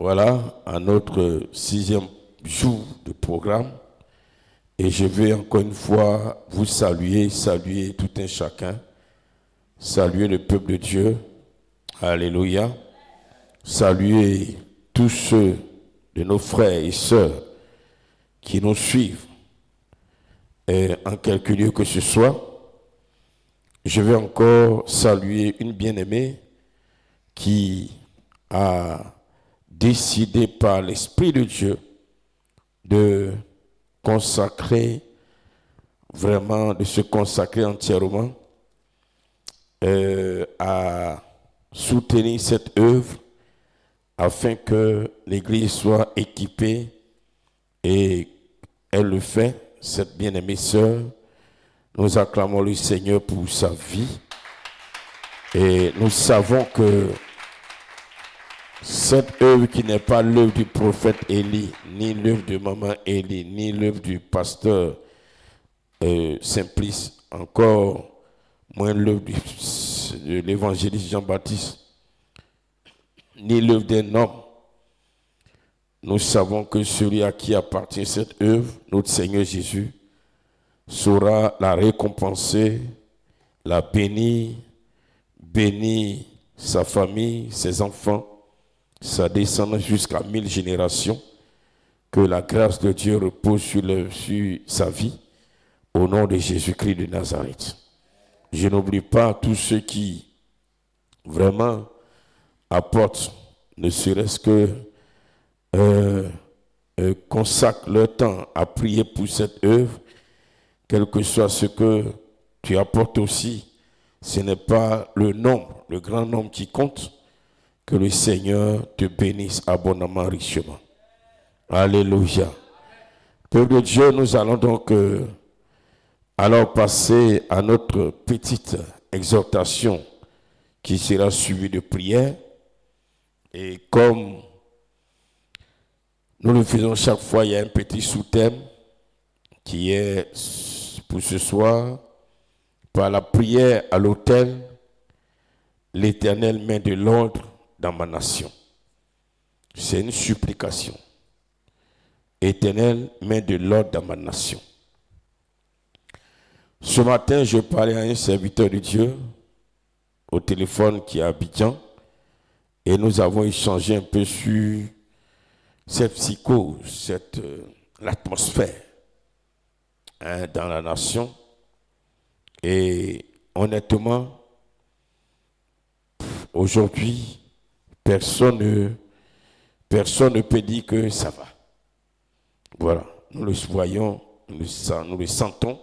Voilà, à notre 6e jour de programme. Et je vais encore une fois vous saluer tout un chacun, saluer le peuple de Dieu. Alléluia. Saluer tous ceux de nos frères et sœurs qui nous suivent, et en quelque lieu que ce soit. Je vais encore saluer une bien-aimée qui a décidé par l'Esprit de Dieu de se consacrer entièrement à soutenir cette œuvre afin que l'Église soit équipée, et elle le fait, cette bien-aimée sœur. Nous acclamons le Seigneur pour sa vie et nous savons que cette œuvre qui n'est pas l'œuvre du prophète Élie, ni l'œuvre de maman Élie, ni l'œuvre du pasteur Simplice, encore moins l'œuvre de l'évangéliste Jean-Baptiste, ni l'œuvre d'un homme. Nous savons que celui à qui appartient cette œuvre, notre Seigneur Jésus, saura la récompenser, la bénir sa famille, ses enfants, sa descendance jusqu'à 1000 générations. Que la grâce de Dieu repose sur sa vie, au nom de Jésus-Christ de Nazareth. Je n'oublie pas tous ceux qui vraiment apportent, ne serait-ce que consacrent leur temps à prier pour cette œuvre. Quel que soit ce que tu apportes aussi, ce n'est pas le nombre, le grand nombre qui compte. Que le Seigneur te bénisse abondamment, richement. Alléluia. Peuple de Dieu, nous allons donc passer à notre petite exhortation qui sera suivie de prière. Et comme nous le faisons chaque fois, il y a un petit sous-thème qui est pour ce soir: par la prière à l'autel, l'Éternel met de l'ordre dans ma nation. C'est une supplication. Éternel, mets de l'ordre dans ma nation. Ce matin, je parlais à un serviteur de Dieu au téléphone qui est à Abidjan, et nous avons échangé un peu sur cette psychose, l'atmosphère dans la nation. Et honnêtement, aujourd'hui, personne ne peut dire que ça va. Voilà, nous le voyons, nous le sentons.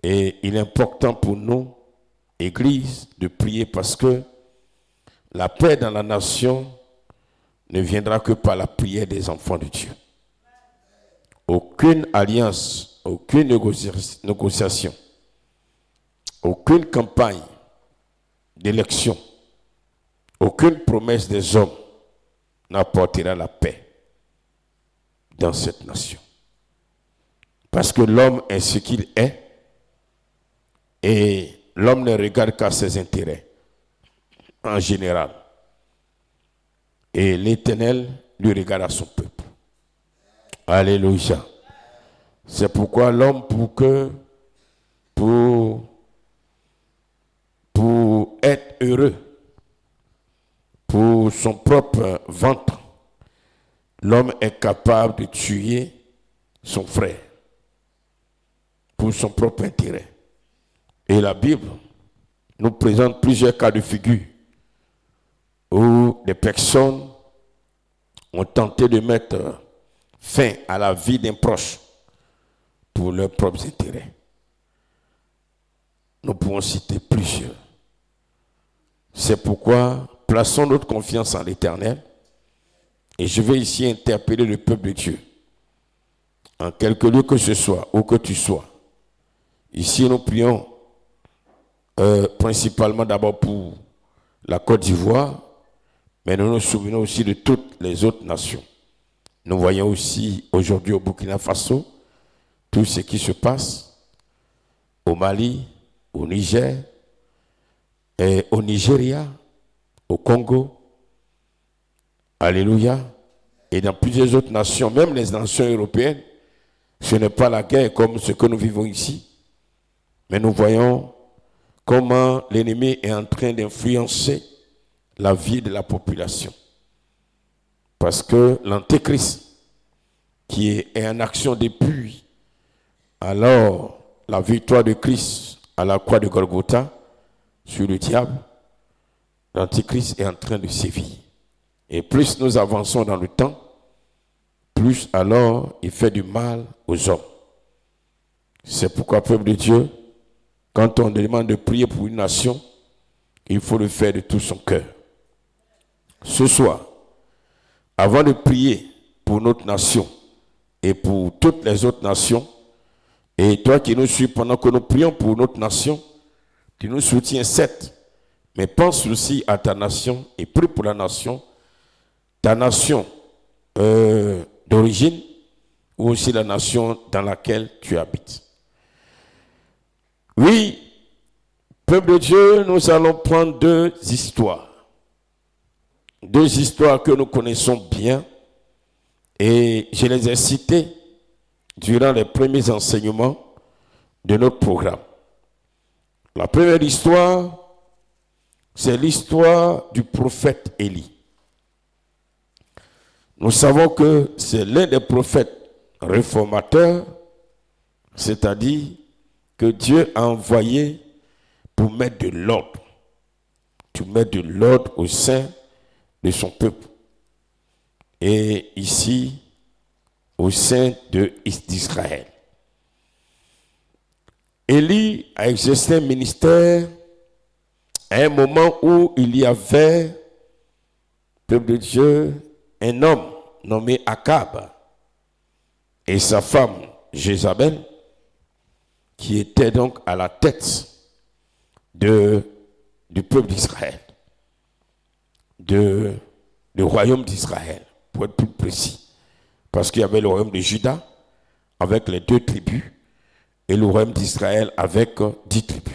Et il est important pour nous, Église, de prier, parce que la paix dans la nation ne viendra que par la prière des enfants de Dieu. Aucune alliance, aucune négociation, aucune campagne d'élection, aucune promesse des hommes n'apportera la paix dans cette nation. Parce que l'homme est ce qu'il est, et l'homme ne regarde qu'à ses intérêts en général. Et l'Éternel lui regarde à son peuple. Alléluia. C'est pourquoi l'homme, pour être heureux, pour son propre ventre, l'homme est capable de tuer son frère pour son propre intérêt. Et la Bible nous présente plusieurs cas de figure où des personnes ont tenté de mettre fin à la vie d'un proche pour leurs propres intérêts. Nous pouvons citer plusieurs. C'est pourquoi plaçons notre confiance en l'Éternel. Et je vais ici interpeller le peuple de Dieu. En quelque lieu que ce soit, où que tu sois. Ici, nous prions principalement d'abord pour la Côte d'Ivoire, mais nous nous souvenons aussi de toutes les autres nations. Nous voyons aussi aujourd'hui au Burkina Faso tout ce qui se passe, au Mali, au Niger, et au Nigeria, au Congo, Alléluia. Et dans plusieurs autres nations, même les nations européennes, ce n'est pas la guerre comme ce que nous vivons ici. Mais nous voyons comment l'ennemi est en train d'influencer la vie de la population. Parce que l'antéchrist, qui est en action depuis alors la victoire de Christ à la croix de Golgotha sur le diable, l'antéchrist est en train de sévir. Et plus nous avançons dans le temps, plus alors il fait du mal aux hommes. C'est pourquoi, peuple de Dieu, quand on demande de prier pour une nation, il faut le faire de tout son cœur. Ce soir, avant de prier pour notre nation et pour toutes les autres nations, et toi qui nous suis pendant que nous prions pour notre nation, tu nous soutiens certes, mais pense aussi à ta nation et prie pour la nation, ta nation d'origine ou aussi la nation dans laquelle tu habites. Oui, peuple de Dieu, nous allons prendre deux histoires que nous connaissons bien et je les ai citées durant les premiers enseignements de notre programme. La première histoire, c'est l'histoire du prophète Élie. Nous savons que c'est l'un des prophètes réformateurs, c'est-à-dire que Dieu a envoyé pour mettre de l'ordre, au sein de son peuple. Et ici, au sein d'Israël. Élie a exercé un ministère à un moment où il y avait, peuple de Dieu, un homme nommé Akab et sa femme Jézabel, qui était donc à la tête du peuple d'Israël, du royaume d'Israël, pour être plus précis. Parce qu'il y avait le royaume de Juda avec les 2 tribus et le royaume d'Israël avec 10 tribus.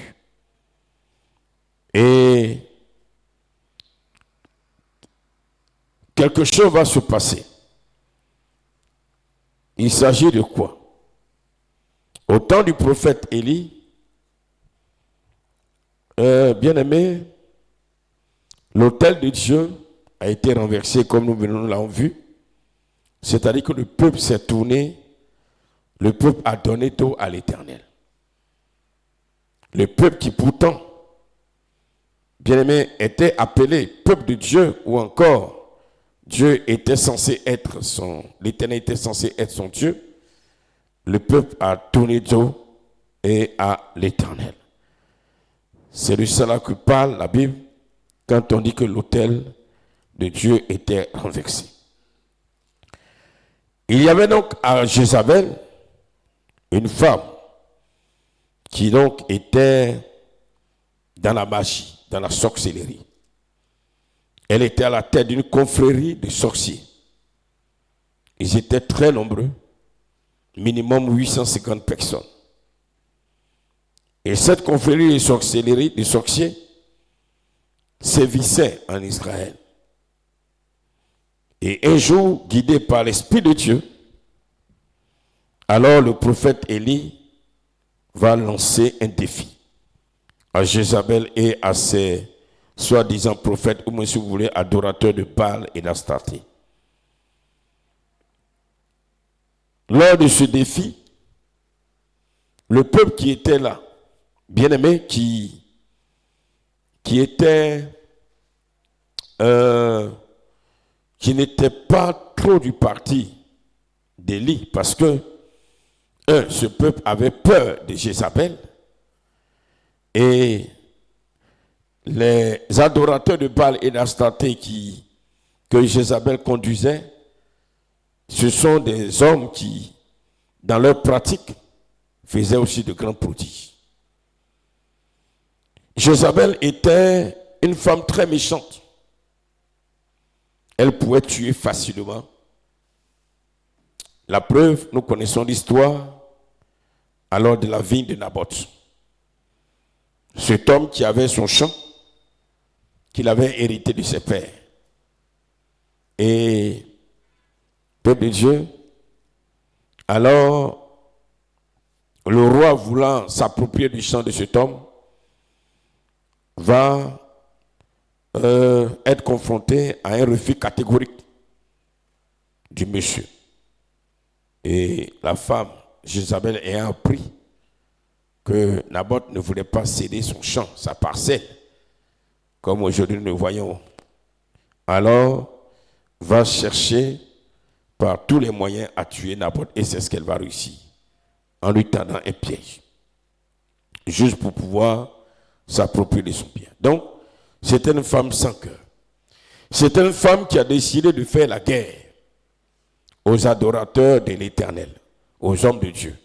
Et quelque chose va se passer. Il s'agit de quoi? Au temps du prophète Élie, bien-aimé, l'autel de Dieu a été renversé comme nous l'avons vu. C'est-à-dire que le peuple s'est tourné, le peuple a donné dos à l'Éternel. Le peuple qui pourtant, bien-aimé, était appelé peuple de Dieu, ou encore Dieu était censé être l'Éternel était censé être son Dieu, le peuple a tourné dos et à l'Éternel. C'est de cela que parle la Bible quand on dit que l'autel de Dieu était renversé. Il y avait donc à Jézabel une femme qui donc était dans la magie, dans la sorcellerie. Elle était à la tête d'une confrérie de sorciers. Ils étaient très nombreux, minimum 850 personnes. Et cette confrérie de sorcellerie, de sorciers, sévissait en Israël. Et un jour, guidé par l'Esprit de Dieu, alors le prophète Élie va lancer un défi à Jézabel et à ses soi-disant prophètes, ou même si vous voulez, adorateurs de Baal et d'Astarté. Lors de ce défi, le peuple qui était là, bien-aimé, qui n'était pas trop du parti d'Élie, parce que, ce peuple avait peur de Jézabel, et les adorateurs de Baal et d'Astarté que Jézabel conduisait, ce sont des hommes qui, dans leur pratique, faisaient aussi de grands prodiges. Jézabel était une femme très méchante. Elle pouvait tuer facilement. La preuve, nous connaissons l'histoire alors de la vigne de Naboth. Cet homme qui avait son champ, qu'il avait hérité de ses pères. Et, peuple de Dieu, alors, le roi voulant s'approprier du champ de cet homme va être confronté à un refus catégorique du monsieur. Et la femme, Jézabel, ayant appris que Naboth ne voulait pas céder son champ, sa parcelle, comme aujourd'hui nous le voyons, alors va chercher par tous les moyens à tuer Naboth, et c'est ce qu'elle va réussir, en lui tendant un piège, juste pour pouvoir s'approprier de son bien. Donc, c'était une femme sans cœur. C'était une femme qui a décidé de faire la guerre aux adorateurs de l'Éternel, aux hommes de Dieu.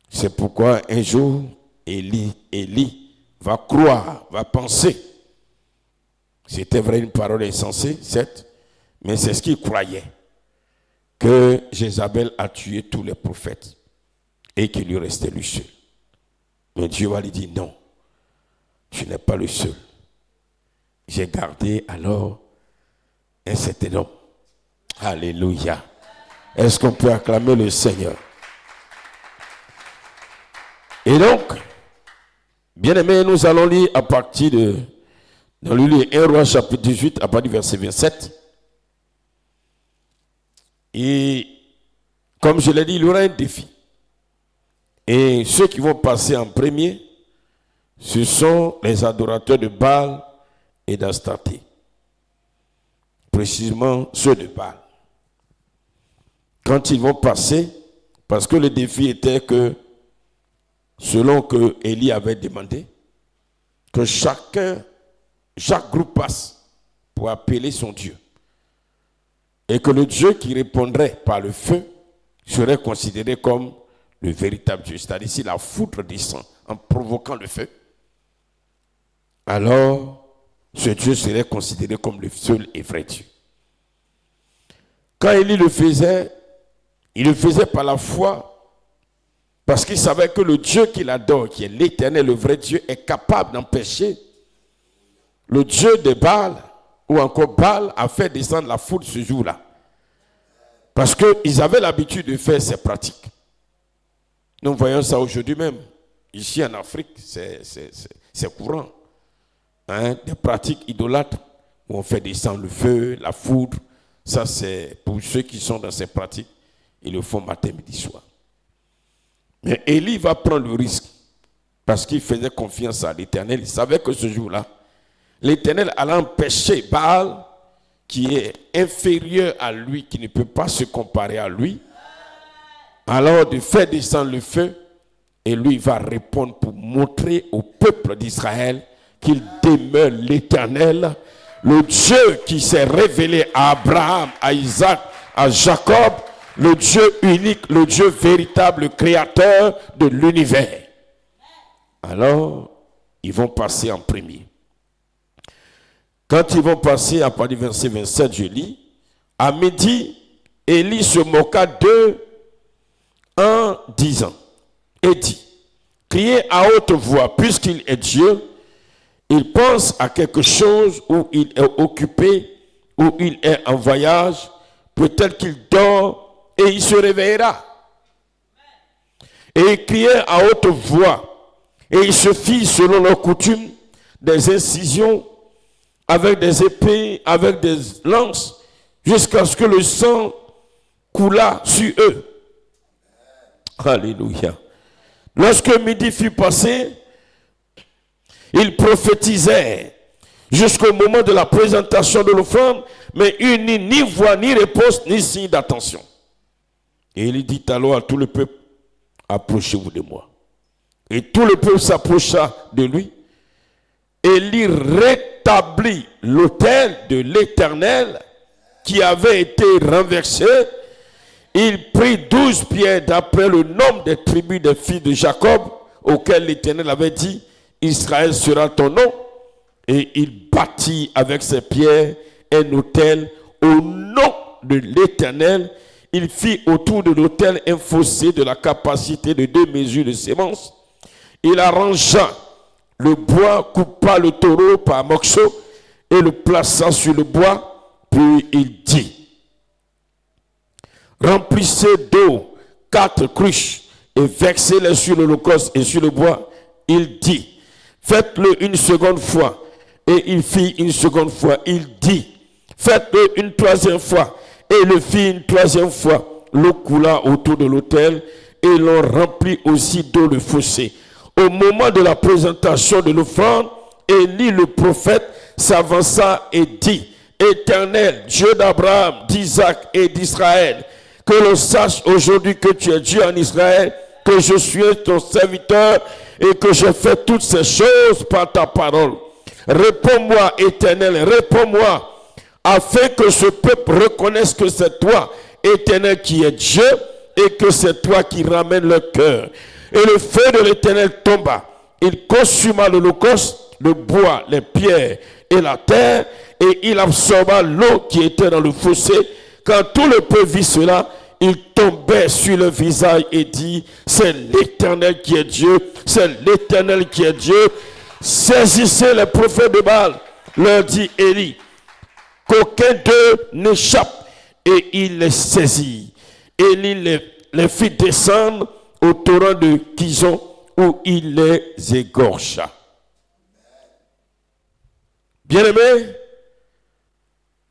C'est pourquoi un jour, Élie va croire, va penser. C'était vrai une parole insensée, certes, mais c'est ce qu'il croyait, que Jézabel a tué tous les prophètes et qu'il lui restait lui seul. Mais Dieu va lui dire non, tu n'es pas le seul. J'ai gardé alors un certain homme. Alléluia. Est-ce qu'on peut acclamer le Seigneur? Et donc, bien aimé, nous allons lire à partir de, dans le livre 1 Roi chapitre 18, à partir du verset 27. Et comme je l'ai dit, il y aura un défi. Et ceux qui vont passer en premier, ce sont les adorateurs de Baal et d'Astarté. Précisément ceux de Baal. Quand ils vont passer, parce que le défi était que, selon que Élie avait demandé, que chaque groupe passe pour appeler son Dieu. Et que le Dieu qui répondrait par le feu serait considéré comme le véritable Dieu. C'est-à-dire si la foudre descend en provoquant le feu, alors ce Dieu serait considéré comme le seul et vrai Dieu. Quand Élie le faisait, il le faisait par la foi, parce qu'il savait que le Dieu qu'il adore, qui est l'Éternel, le vrai Dieu, est capable d'empêcher le Dieu de Baal, ou encore Baal, a fait descendre la foudre ce jour-là. Parce qu'ils avaient l'habitude de faire ces pratiques. Nous voyons ça aujourd'hui même. Ici en Afrique, c'est courant. Hein, des pratiques idolâtres où on fait descendre le feu, la foudre. Ça, c'est pour ceux qui sont dans ces pratiques. Ils le font matin, midi, soir. Mais Élie va prendre le risque parce qu'il faisait confiance à l'Éternel. Il savait que ce jour-là, l'Éternel allait empêcher Baal, qui est inférieur à lui, qui ne peut pas se comparer à lui, alors de faire descendre le feu, et lui va répondre pour montrer au peuple d'Israël qu'il demeure l'Éternel, le Dieu qui s'est révélé à Abraham, à Isaac, à Jacob, le Dieu unique, le Dieu véritable, le créateur de l'univers. Alors, ils vont passer en premier. Quand ils vont passer, à partir du verset 27, je lis, à midi, Élie se moqua d'eux en disant, et dit, criez à haute voix, puisqu'il est Dieu, il pense à quelque chose, où il est occupé, où il est en voyage, peut-être qu'il dort et il se réveillera. Et ils criaient à haute voix, et il se fit selon leur coutume des incisions avec des épées, avec des lances, jusqu'à ce que le sang coulât sur eux. Alléluia. Lorsque midi fut passé, ils prophétisaient jusqu'au moment de la présentation de l'offrande, mais il n'y eut ni voix, ni réponse, ni signe d'attention. Et il dit alors à tout le peuple, approchez-vous de moi. Et tout le peuple s'approcha de lui. Et il rétablit l'autel de l'Éternel qui avait été renversé. Il prit 12 pierres d'après le nombre des tribus des fils de Jacob, auxquelles l'Éternel avait dit, Israël sera ton nom. Et il bâtit avec ses pierres un autel au nom de l'Éternel. Il fit autour de l'autel un fossé de la capacité de 2 mesures de sémence. Il arrangea le bois, coupa le taureau par morceaux et le plaça sur le bois Puis il dit, remplissez d'eau 4 cruches et versez-les sur l'holocauste et sur le bois. Il dit, faites-le une seconde fois. Et il fit une seconde fois. Il dit, faites-le une troisième fois. Et il le fit une troisième fois. L'eau coula autour de l'autel et l'on remplit aussi d'eau le fossé. Au moment de la présentation de l'offrande, Élie le prophète s'avança et dit, Éternel, Dieu d'Abraham, d'Isaac et d'Israël, que l'on sache aujourd'hui que tu es Dieu en Israël, que je suis ton serviteur et que je fais toutes ces choses par ta parole. Réponds-moi, Éternel, réponds-moi, afin que ce peuple reconnaisse que c'est toi, Éternel, qui es Dieu, et que c'est toi qui ramènes leur cœur. Et le feu de l'Éternel tomba. Il consuma l'holocauste, le bois, les pierres et la terre, et il absorba l'eau qui était dans le fossé. Quand tout le peuple vit cela, il tombait sur le visage et dit, c'est l'Éternel qui est Dieu, c'est l'Éternel qui est Dieu. Saisissez les prophètes de Baal, leur dit Élie, qu'aucun d'eux n'échappe. Et il les saisit. Élie les fit descendre au torrent de Kison où il les égorgea. Bien-aimé,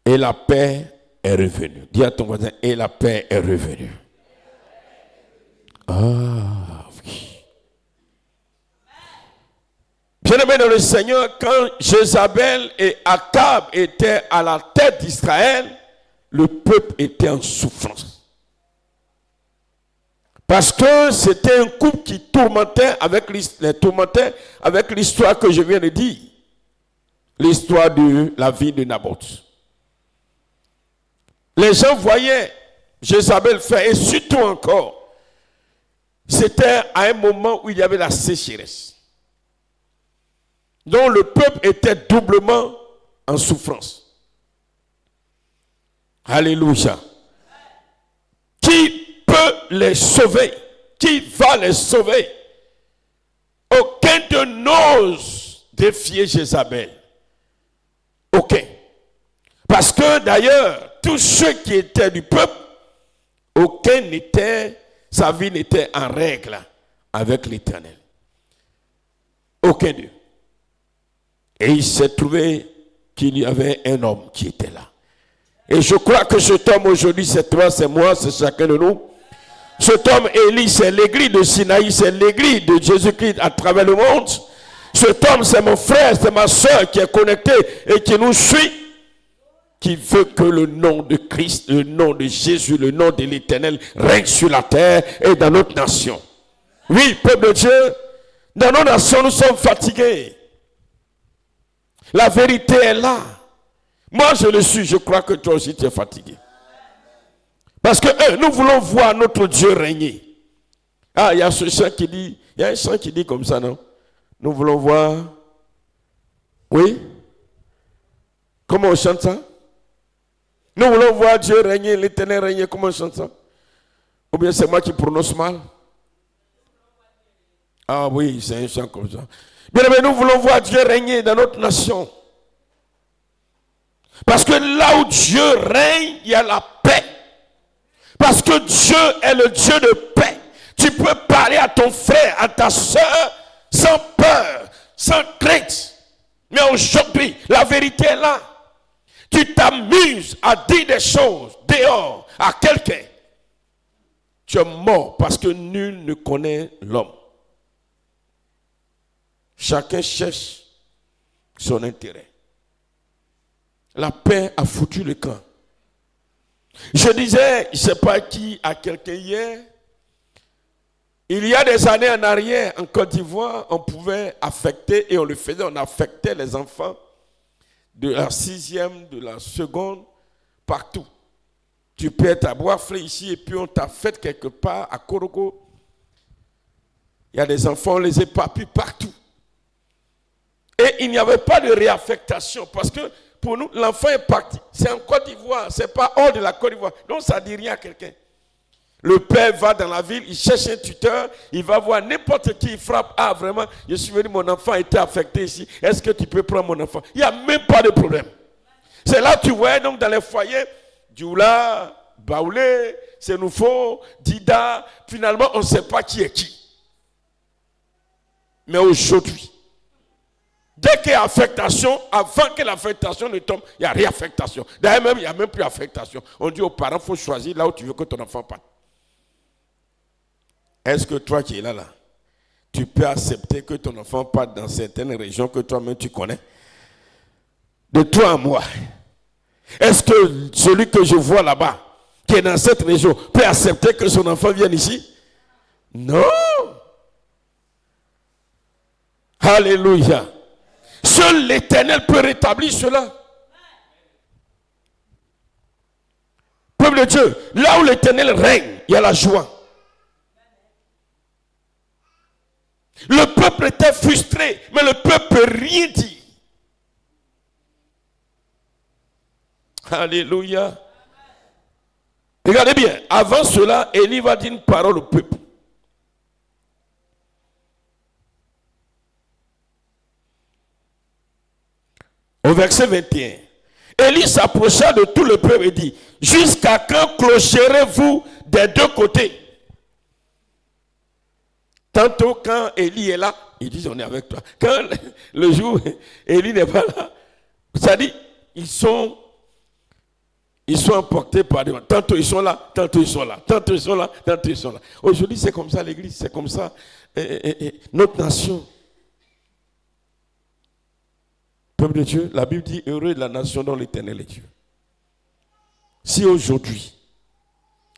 et la paix est revenue. Dis à ton voisin, et la paix est revenue. Ah oui. Bien-aimé dans le Seigneur, quand Jézabel et Akab étaient à la tête d'Israël, le peuple était en souffrance. Parce que c'était un couple qui tourmentait avec l'histoire que je viens de dire. L'histoire de la vie de Naboth. Les gens voyaient Jézabel faire, et surtout encore, c'était à un moment où il y avait la sécheresse. Donc le peuple était doublement en souffrance. Alléluia. Qui peut les sauver? Qui va les sauver? Aucun de n'ose défier Jézabel. Aucun. Parce que d'ailleurs, tous ceux qui étaient du peuple, aucun n'était, sa vie n'était en règle avec l'Éternel. Aucun d'eux. Et il s'est trouvé qu'il y avait un homme qui était là. Et je crois que cet homme aujourd'hui, c'est toi, c'est moi, c'est chacun de nous. Cet homme, Élie, c'est l'église de Sinaï, c'est l'église de Jésus-Christ à travers le monde. Cet homme, c'est mon frère, c'est ma soeur qui est connectée et qui nous suit, qui veut que le nom de Christ, le nom de Jésus, le nom de l'Éternel règne sur la terre et dans notre nation. Oui, peuple de Dieu, dans nos nations, nous sommes fatigués. La vérité est là. Moi, je le suis. Je crois que toi aussi, tu es fatigué. Parce que nous voulons voir notre Dieu régner. Ah, il y a ce chant qui dit, il y a un chant qui dit comme ça, non? Nous voulons voir. Oui? Comment on chante ça? Nous voulons voir Dieu régner, l'Éternel régner. Comment on chante ça? Ou bien c'est moi qui prononce mal? Ah oui, c'est un chant comme ça. Bien aimé, nous voulons voir Dieu régner dans notre nation. Parce que là où Dieu règne, il y a la paix. Parce que Dieu est le Dieu de paix. Tu peux parler à ton frère, à ta soeur, sans peur, sans crainte. Mais aujourd'hui, la vérité est là. Tu t'amuses à dire des choses dehors à quelqu'un. Tu es mort parce que nul ne connaît l'homme. Chacun cherche son intérêt. La paix a foutu le camp. Je disais, je ne sais pas qui, à quelqu'un hier, il y a des années en arrière, en Côte d'Ivoire, on pouvait affecter, et on le faisait, on affectait les enfants de la 6e, de la 2e, partout. Tu peux être à Boisflé ici, et puis on t'affecte quelque part à Koroko. Il y a des enfants, on les éparpille partout. Et il n'y avait pas de réaffectation, parce que pour nous, l'enfant est parti. C'est en Côte d'Ivoire, ce n'est pas hors de la Côte d'Ivoire. Donc ça ne dit rien à quelqu'un. Le père va dans la ville, il cherche un tuteur, il va voir n'importe qui, il frappe. Ah vraiment, je suis venu, mon enfant a été affecté ici. Est-ce que tu peux prendre mon enfant? Il n'y a même pas de problème. C'est là que tu vois donc dans les foyers, Dioula, Baoulé, Sénoufo, Dida, finalement on ne sait pas qui est qui. Mais aujourd'hui, dès qu'il y a affectation, avant que l'affectation ne tombe, il y a réaffectation. D'ailleurs même, il n'y a même plus affectation. On dit aux parents, il faut choisir là où tu veux que ton enfant parte. Est-ce que toi qui es là, tu peux accepter que ton enfant parte dans certaines régions que toi-même tu connais? De toi à moi. Est-ce que celui que je vois là-bas, qui est dans cette région, peut accepter que son enfant vienne ici? Non. Alléluia. Seul l'Éternel peut rétablir cela. Peuple de Dieu, là où l'Éternel règne, il y a la joie. Le peuple était frustré, mais le peuple ne peut rien dire. Alléluia. Regardez bien, avant cela, Élie va dire une parole au peuple. Au verset 21, Élie s'approcha de tout le peuple et dit, jusqu'à quand clocherez-vous des deux côtés? Tantôt quand Élie est là, ils disent on est avec toi. Quand le jour Élie n'est pas là, ça dit, ils sont emportés par des gens. Tantôt ils sont là, tantôt ils sont là, tantôt ils sont là, tantôt ils sont là. Aujourd'hui c'est comme ça l'église, c'est comme ça notre nation. Peuple de Dieu, la Bible dit heureux de la nation dont l'Éternel est Dieu. Si aujourd'hui,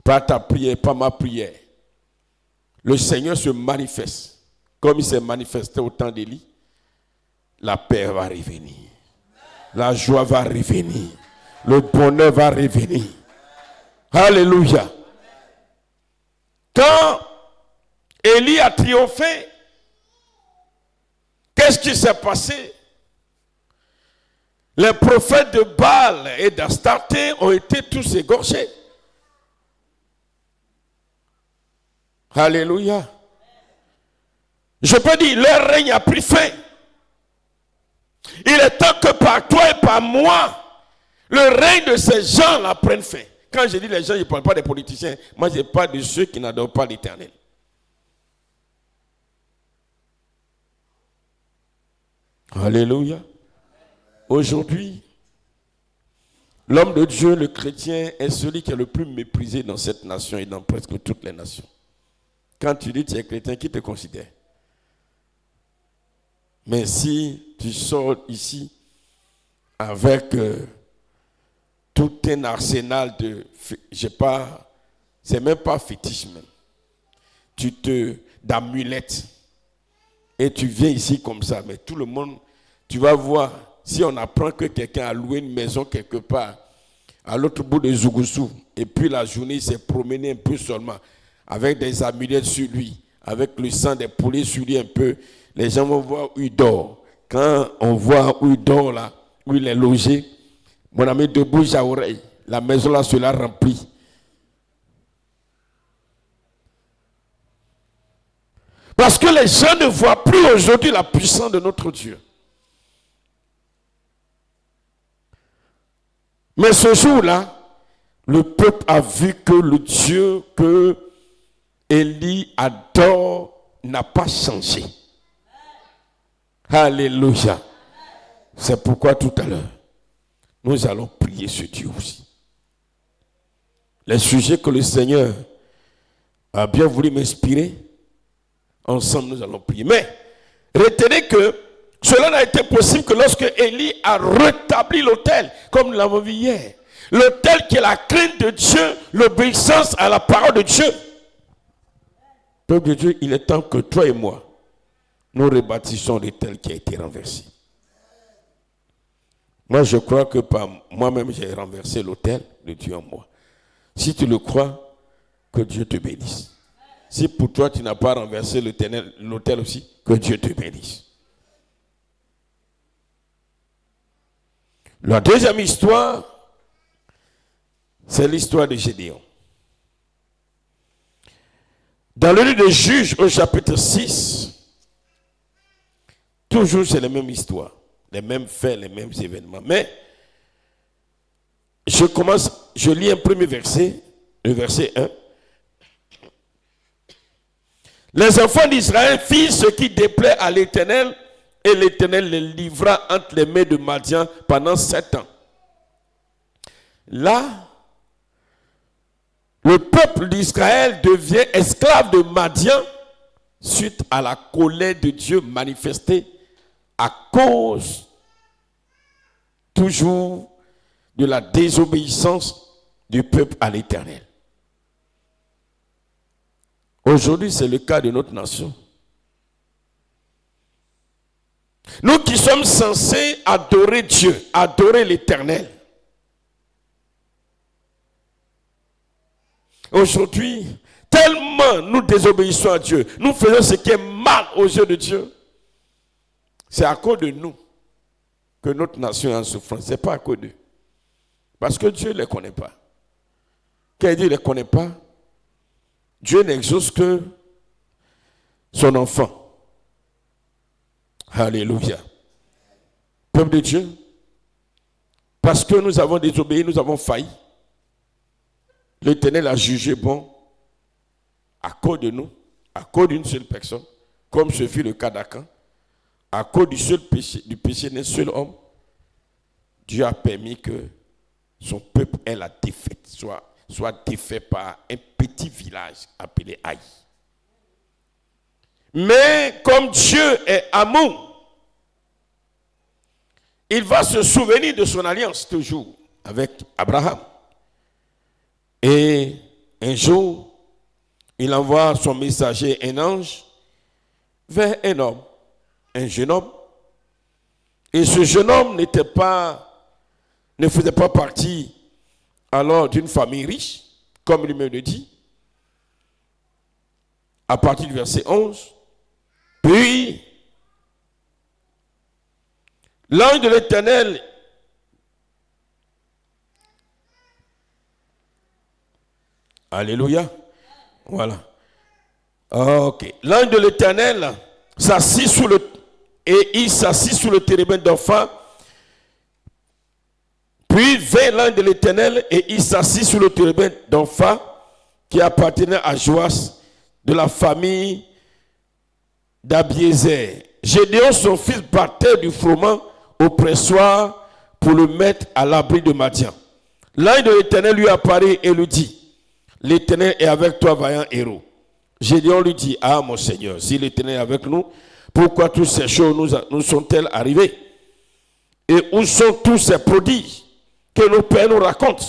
par ta prière, par ma prière, le Seigneur se manifeste comme il s'est manifesté au temps d'Élie, la paix va revenir, la joie va revenir, le bonheur va revenir. Alléluia. Quand Élie a triomphé, qu'est-ce qui s'est passé? Les prophètes de Baal et d'Astarté ont été tous égorgés. Alléluia. Je peux dire, leur règne a pris fin. Il est temps que par toi et par moi, le règne de ces gens-là prenne fin. Quand je dis les gens, je ne parle pas des politiciens. Moi, je parle de ceux qui n'adorent pas l'Éternel. Alléluia. Aujourd'hui, l'homme de Dieu, le chrétien, est celui qui est le plus méprisé dans cette nation et dans presque toutes les nations. Quand tu dis que tu es chrétien, qui te considère? Mais si tu sors ici avec tout un arsenal de, c'est même pas fétiche même, d'amulettes, et tu viens ici comme ça, mais tout le monde, tu vas voir, si on apprend que quelqu'un a loué une maison quelque part, à l'autre bout de Zougoussou, et puis la journée, il s'est promené un peu seulement, avec des amulettes sur lui, avec le sang des poulets sur lui un peu, les gens vont voir où il dort. Quand on voit où il dort là, où il est logé, mon ami, de bouche à oreille, la maison là sera remplie. Parce que les gens ne voient plus aujourd'hui la puissance de notre Dieu. Mais ce jour-là, le peuple a vu que le Dieu que Élie adore n'a pas changé. Alléluia. C'est pourquoi tout à l'heure, nous allons prier ce Dieu aussi. Les sujets que le Seigneur a bien voulu m'inspirer, ensemble nous allons prier. Mais retenez que cela n'a été possible que lorsque Élie a rétabli l'autel, comme nous l'avons vu hier. L'autel qui est la crainte de Dieu, l'obéissance à la parole de Dieu. Peuple de Dieu, il est temps que toi et moi, nous rebâtissons l'autel qui a été renversé. Moi, je crois que par moi-même, j'ai renversé l'autel de Dieu en moi. Si tu le crois, que Dieu te bénisse. Si pour toi, tu n'as pas renversé l'autel aussi, que Dieu te bénisse. La deuxième histoire, c'est l'histoire de Gédéon. Dans le livre de Juges, au chapitre 6, toujours c'est la même histoire, les mêmes faits, les mêmes événements. Mais je lis un premier verset, le verset 1. Les enfants d'Israël firent ce qui déplaît à l'Éternel, et l'Éternel les livra entre les mains de Madian pendant 7 ans. Là, le peuple d'Israël devient esclave de Madian suite à la colère de Dieu manifestée à cause toujours de la désobéissance du peuple à l'Éternel. Aujourd'hui, c'est le cas de notre nation. Nous qui sommes censés adorer Dieu, adorer l'Éternel. Aujourd'hui, tellement nous désobéissons à Dieu, nous faisons ce qui est mal aux yeux de Dieu. C'est à cause de nous que notre nation est en souffrance. Ce n'est pas à cause d'eux. Parce que Dieu ne les connaît pas. Quand il dit qu'il ne les connaît pas, Dieu n'exauce que son enfant. Alléluia. Peuple de Dieu, parce que nous avons désobéi, nous avons failli. L'Éternel a jugé bon à cause de nous, à cause d'une seule personne, comme ce fut le cas d'Acan, à cause du péché d'un seul homme. Dieu a permis que son peuple ait la défaite, soit défait par un petit village appelé Haï. Mais comme Dieu est amour, il va se souvenir de son alliance toujours avec Abraham. Et un jour, il envoie son messager, un ange, vers un homme, un jeune homme. Et ce jeune homme ne faisait pas partie alors d'une famille riche, comme lui-même le dit, à partir du verset 11. Puis, l'ange de l'Éternel Alléluia. Voilà. Ok. L'ange de l'Éternel s'assit sous le térébinthe d'enfant. Puis vint l'ange de l'Éternel et il s'assit sous le térébinthe d'enfant qui appartenait à Joas de la famille d'Abiézer. Gédéon, son fils, battait du froment au pressoir pour le mettre à l'abri de Madian. L'ange de l'Éternel lui apparaît et lui dit: l'Éternel est avec toi, vaillant héros. Gédéon lui dit: ah mon Seigneur, si l'Éternel est avec nous, pourquoi toutes ces choses nous sont-elles arrivées? Et où sont tous ces prodiges que nos pères nous racontent?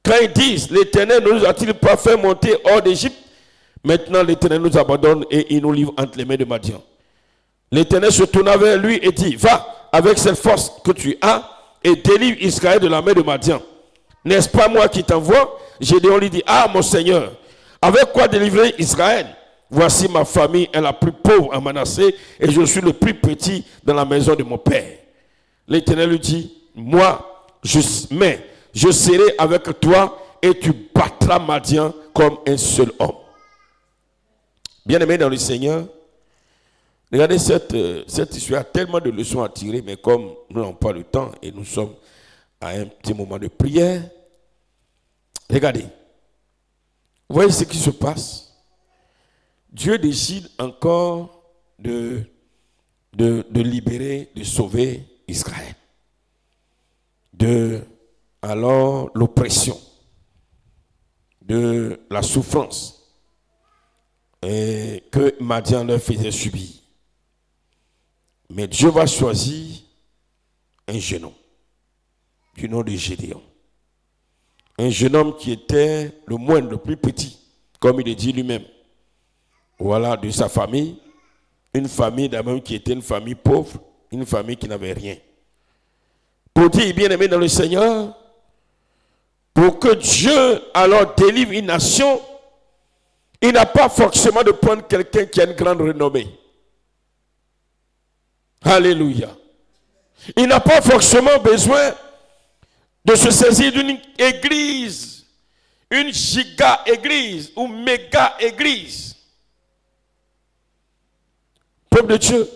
Quand ils disent: l'Éternel ne nous a-t-il pas fait monter hors d'Égypte? Maintenant l'Éternel nous abandonne et il nous livre entre les mains de Madian. L'Éternel se tourna vers lui et dit: va avec cette force que tu as et délivre Israël de la main de Madian. N'est-ce pas moi qui t'envoie? Gédéon lui dit: ah mon Seigneur, avec quoi délivrer Israël? Voici ma famille est la plus pauvre en Manassé et je suis le plus petit dans la maison de mon père. L'Éternel lui dit: moi, je serai avec toi et tu battras Madian comme un seul homme. Bien-aimés dans le Seigneur, regardez cette histoire a tellement de leçons à tirer, mais comme nous n'avons pas le temps et nous sommes à un petit moment de prière, regardez, vous voyez ce qui se passe. Dieu décide encore de libérer, de sauver Israël de alors l'oppression, de la souffrance que Madian leur faisait subir. Mais Dieu va choisir un jeune homme du nom de Gédéon. Un jeune homme qui était le moindre, le plus petit, comme il le dit lui-même. Voilà, de sa famille, une famille d'abord qui était une famille pauvre, une famille qui n'avait rien. Pour dire, bien-aimé dans le Seigneur, pour que Dieu alors délivre une nation, il n'a pas forcément de prendre quelqu'un qui a une grande renommée. Alléluia. Il n'a pas forcément besoin de se saisir d'une église, une giga-église ou méga-église. Peuple de Dieu,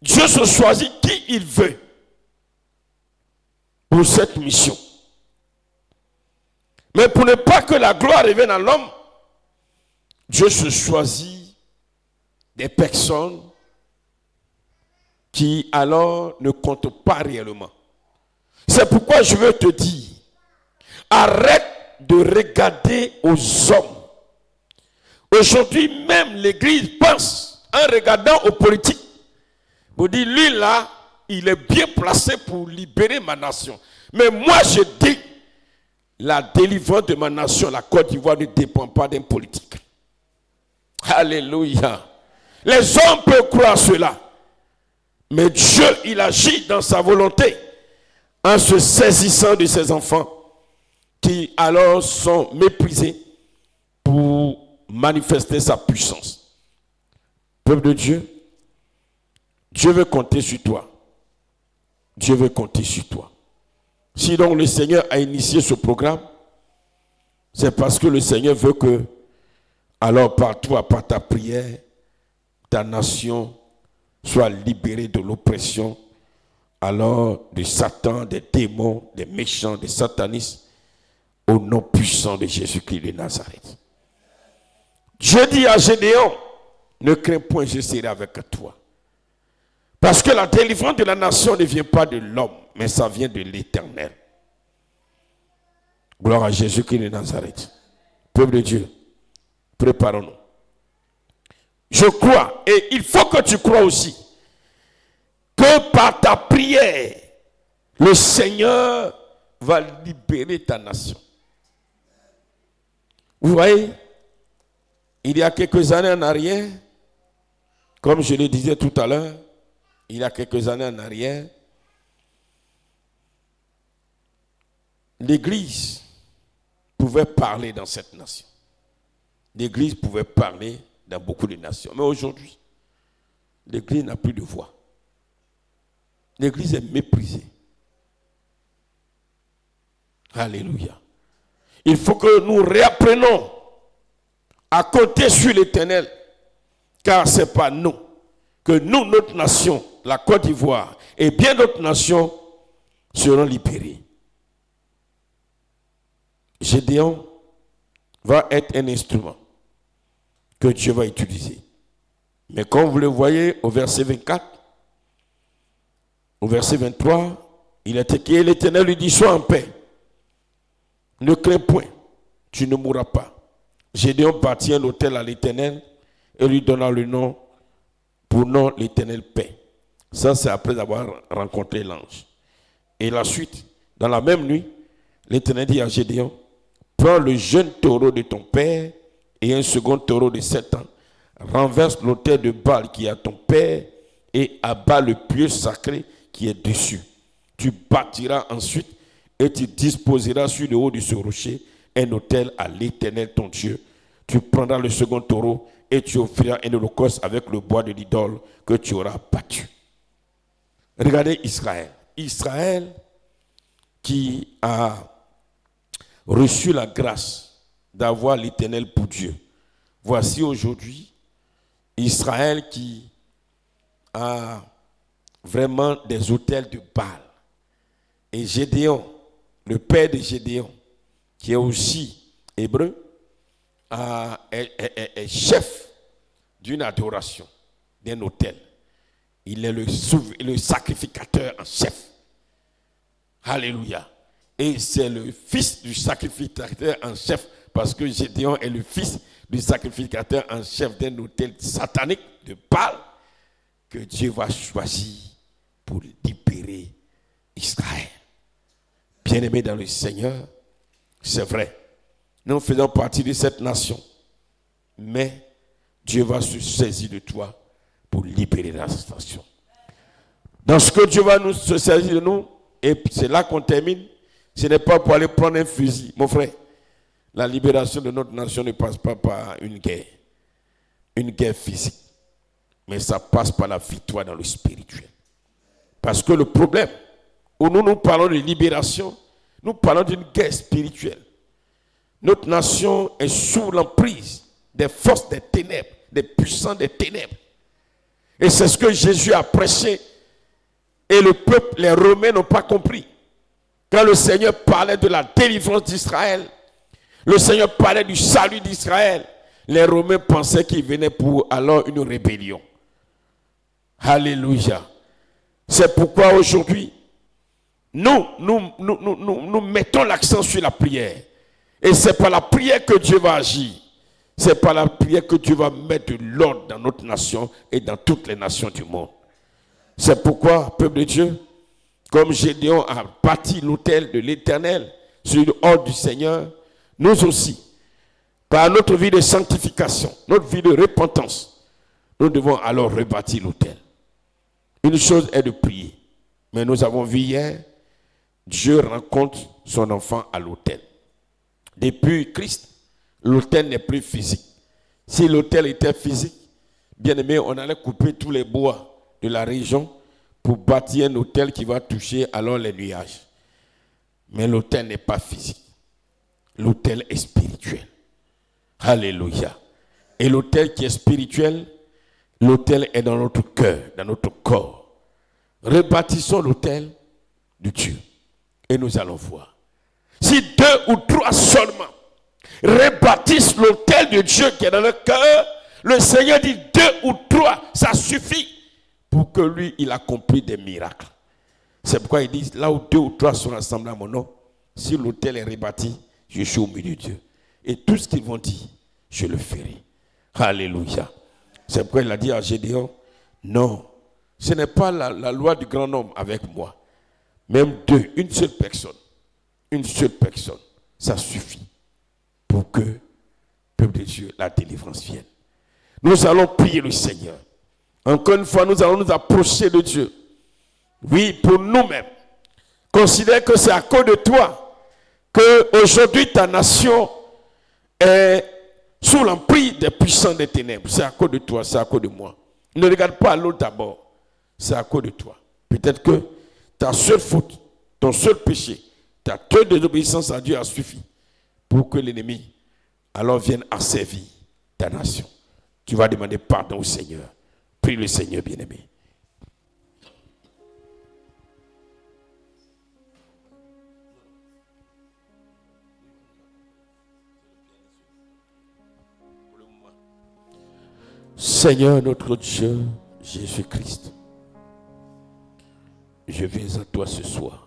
Dieu se choisit qui il veut pour cette mission. Mais pour ne pas que la gloire revienne à l'homme, Dieu se choisit des personnes qui alors ne comptent pas réellement. C'est pourquoi je veux te dire, arrête de regarder aux hommes. Aujourd'hui même, l'Église pense, en regardant aux politiques, pour dire, lui là, il est bien placé pour libérer ma nation. Mais moi je dis, la délivrance de ma nation, la Côte d'Ivoire, ne dépend pas d'un politique. Alléluia. Les hommes peuvent croire cela. Mais Dieu, il agit dans sa volonté en se saisissant de ses enfants qui alors sont méprisés pour manifester sa puissance. Peuple de Dieu, Dieu veut compter sur toi. Dieu veut compter sur toi. Si donc le Seigneur a initié ce programme, c'est parce que le Seigneur veut que, alors par toi, par ta prière, ta nation soit libérée de l'oppression, alors de Satan, des démons, des méchants, des satanistes, au nom puissant de Jésus-Christ de Nazareth. Dieu dit à Gédéon, ne crains point, je serai avec toi. Parce que la délivrance de la nation ne vient pas de l'homme, mais ça vient de l'Éternel. Gloire à Jésus-Christ de Nazareth. Peuple de Dieu, préparons-nous. Je crois, et il faut que tu crois aussi, que par ta prière, le Seigneur va libérer ta nation. Vous voyez, il y a quelques années en arrière, comme je le disais tout à l'heure, il y a quelques années en arrière, l'Église pouvait parler dans cette nation. L'Église pouvait parler dans beaucoup de nations. Mais aujourd'hui, l'Église n'a plus de voix. L'Église est méprisée. Alléluia. Il faut que nous réapprenons à compter sur l'Éternel, car ce n'est pas nous, que nous, notre nation, la Côte d'Ivoire, et bien d'autres nations seront libérées. Gédéon va être un instrument que Dieu va utiliser. Mais comme vous le voyez au verset 24, au verset 23, il est écrit, l'Éternel lui dit, sois en paix. Ne crains point, tu ne mourras pas. Gédéon bâtit un autel à l'Éternel et lui donna le nom, pour nom l'Éternel paix. Ça, c'est après avoir rencontré l'ange. Et la suite, dans la même nuit, l'Éternel dit à Gédéon, prends le jeune taureau de ton père et un second taureau de 7 ans, renverse l'autel de Baal qui est à ton père et abat le pieu sacré qui est dessus. Tu bâtiras ensuite et tu disposeras sur le haut de ce rocher un autel à l'Éternel ton Dieu. Tu prendras le second taureau et tu offriras un holocauste avec le bois de l'idole que tu auras battu. Regardez Israël. Israël qui a reçu la grâce d'avoir l'Éternel pour Dieu. Voici aujourd'hui Israël qui a vraiment des autels de Baal. Et Gédéon, le père de Gédéon, qui est aussi hébreu, est chef d'une adoration, d'un autel. Il est le sacrificateur en chef. Alléluia. Et c'est le fils du sacrificateur en chef, parce que Gédéon est le fils du sacrificateur en chef d'un autel satanique de Baal que Dieu va choisir pour libérer Israël. Bien-aimés dans le Seigneur, c'est vrai, nous faisons partie de cette nation, mais Dieu va se saisir de toi pour libérer la nation. Dans ce que Dieu va nous se saisir de nous, et c'est là qu'on termine, ce n'est pas pour aller prendre un fusil. Mon frère, la libération de notre nation ne passe pas par une guerre physique, mais ça passe par la victoire dans le spirituel. Parce que le problème, où nous parlons de libération, nous parlons d'une guerre spirituelle. Notre nation est sous l'emprise des forces des ténèbres, des puissants des ténèbres. Et c'est ce que Jésus a prêché. Et le peuple, les Romains n'ont pas compris. Quand le Seigneur parlait de la délivrance d'Israël, Le Seigneur parlait du salut d'Israël. Les Romains pensaient qu'il venait pour alors une rébellion. Alléluia. C'est pourquoi aujourd'hui, nous mettons l'accent sur la prière. Et c'est par la prière que Dieu va agir. C'est par la prière que Dieu va mettre de l'ordre dans notre nation et dans toutes les nations du monde. C'est pourquoi, peuple de Dieu, comme Gédéon a bâti l'autel de l'Éternel sur l'ordre du Seigneur, nous aussi, par notre vie de sanctification, notre vie de repentance, nous devons alors rebâtir l'autel. Une chose est de prier, mais nous avons vu hier, Dieu rencontre son enfant à l'autel. Depuis Christ, l'autel n'est plus physique. Si l'autel était physique, bien aimé, on allait couper tous les bois de la région pour bâtir un autel qui va toucher alors les nuages. Mais l'autel n'est pas physique. L'autel est spirituel. Alléluia. Et l'autel qui est spirituel, l'autel est dans notre cœur, dans notre corps. Rebâtissons l'autel de Dieu. Et nous allons voir. Si 2 ou 3 seulement rebâtissent l'autel de Dieu qui est dans le cœur, le Seigneur dit 2 ou 3, ça suffit pour que lui, il accomplit des miracles. C'est pourquoi il dit, là où 2 ou 3 sont rassemblés à mon nom, si l'autel est rebâti, je suis au milieu de Dieu. Et tout ce qu'ils vont dire, je le ferai. Alléluia. C'est pourquoi il a dit à Gédéon, non, ce n'est pas la loi du grand nombre avec moi. Même 2, une seule personne, ça suffit pour que, peuple de Dieu, la délivrance vienne. Nous allons prier le Seigneur. Encore une fois, nous allons nous approcher de Dieu. Oui, pour nous-mêmes. Considère que c'est à cause de toi que aujourd'hui ta nation est sous l'emprise des puissants des ténèbres. C'est à cause de toi, c'est à cause de moi. Ne regarde pas à l'autre d'abord. C'est à cause de toi. Peut-être que ta seule faute, ton seul péché, ta seule désobéissance à Dieu a suffi pour que l'ennemi alors vienne asservir ta nation. Tu vas demander pardon au Seigneur. Prie le Seigneur bien-aimé. Seigneur notre Dieu, Jésus-Christ, je viens à toi ce soir.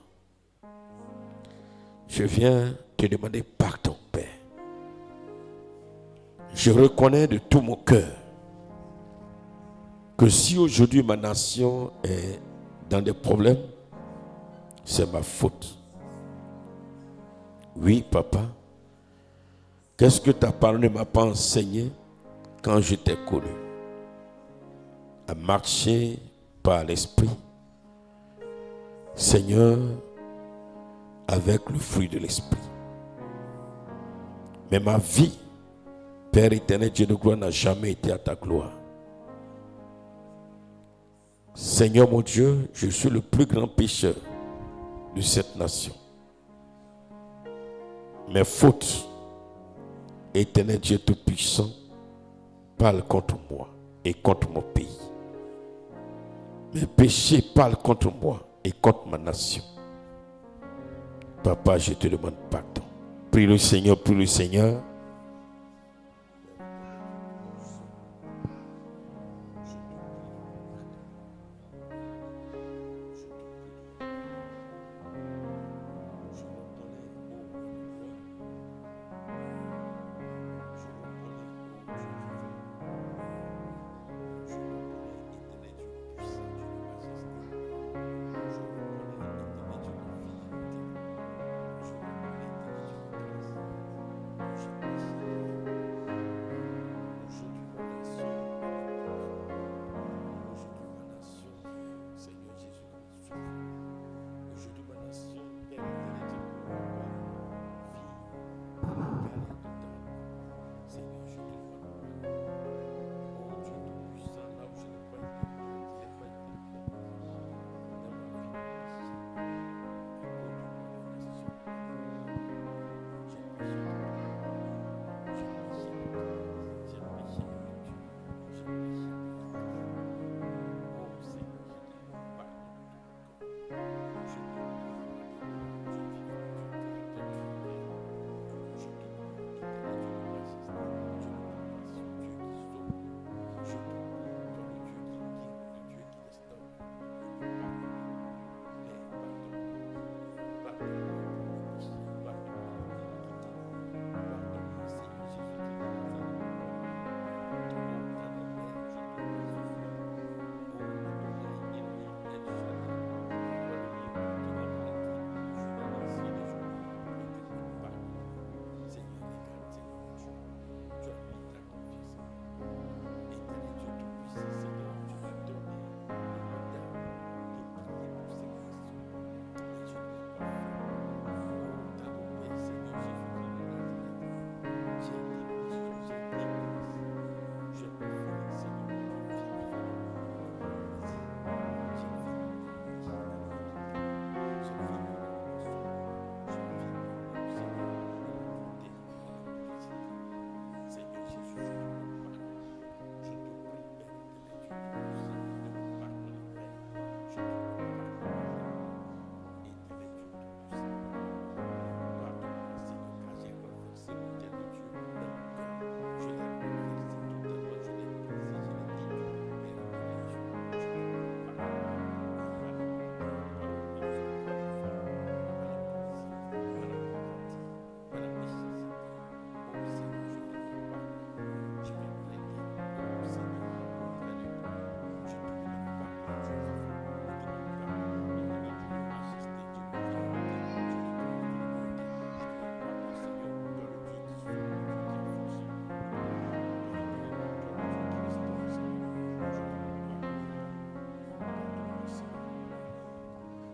Je viens te demander pardon, Père. Je reconnais de tout mon cœur que si aujourd'hui ma nation est dans des problèmes, c'est ma faute. Oui, papa. Qu'est-ce que ta parole ne m'a pas enseigné quand je t'ai connu? À marcher par l'esprit, Seigneur, avec le fruit de l'esprit. Mais ma vie, Père éternel, Dieu de gloire, n'a jamais été à ta gloire. Seigneur mon Dieu, je suis le plus grand pécheur de cette nation. Mes fautes, éternel Dieu tout-puissant, parlent contre moi et contre mon pays. Mes péchés parlent contre moi et contre ma nation. Papa, je te demande pardon. Prie le Seigneur, prie le Seigneur.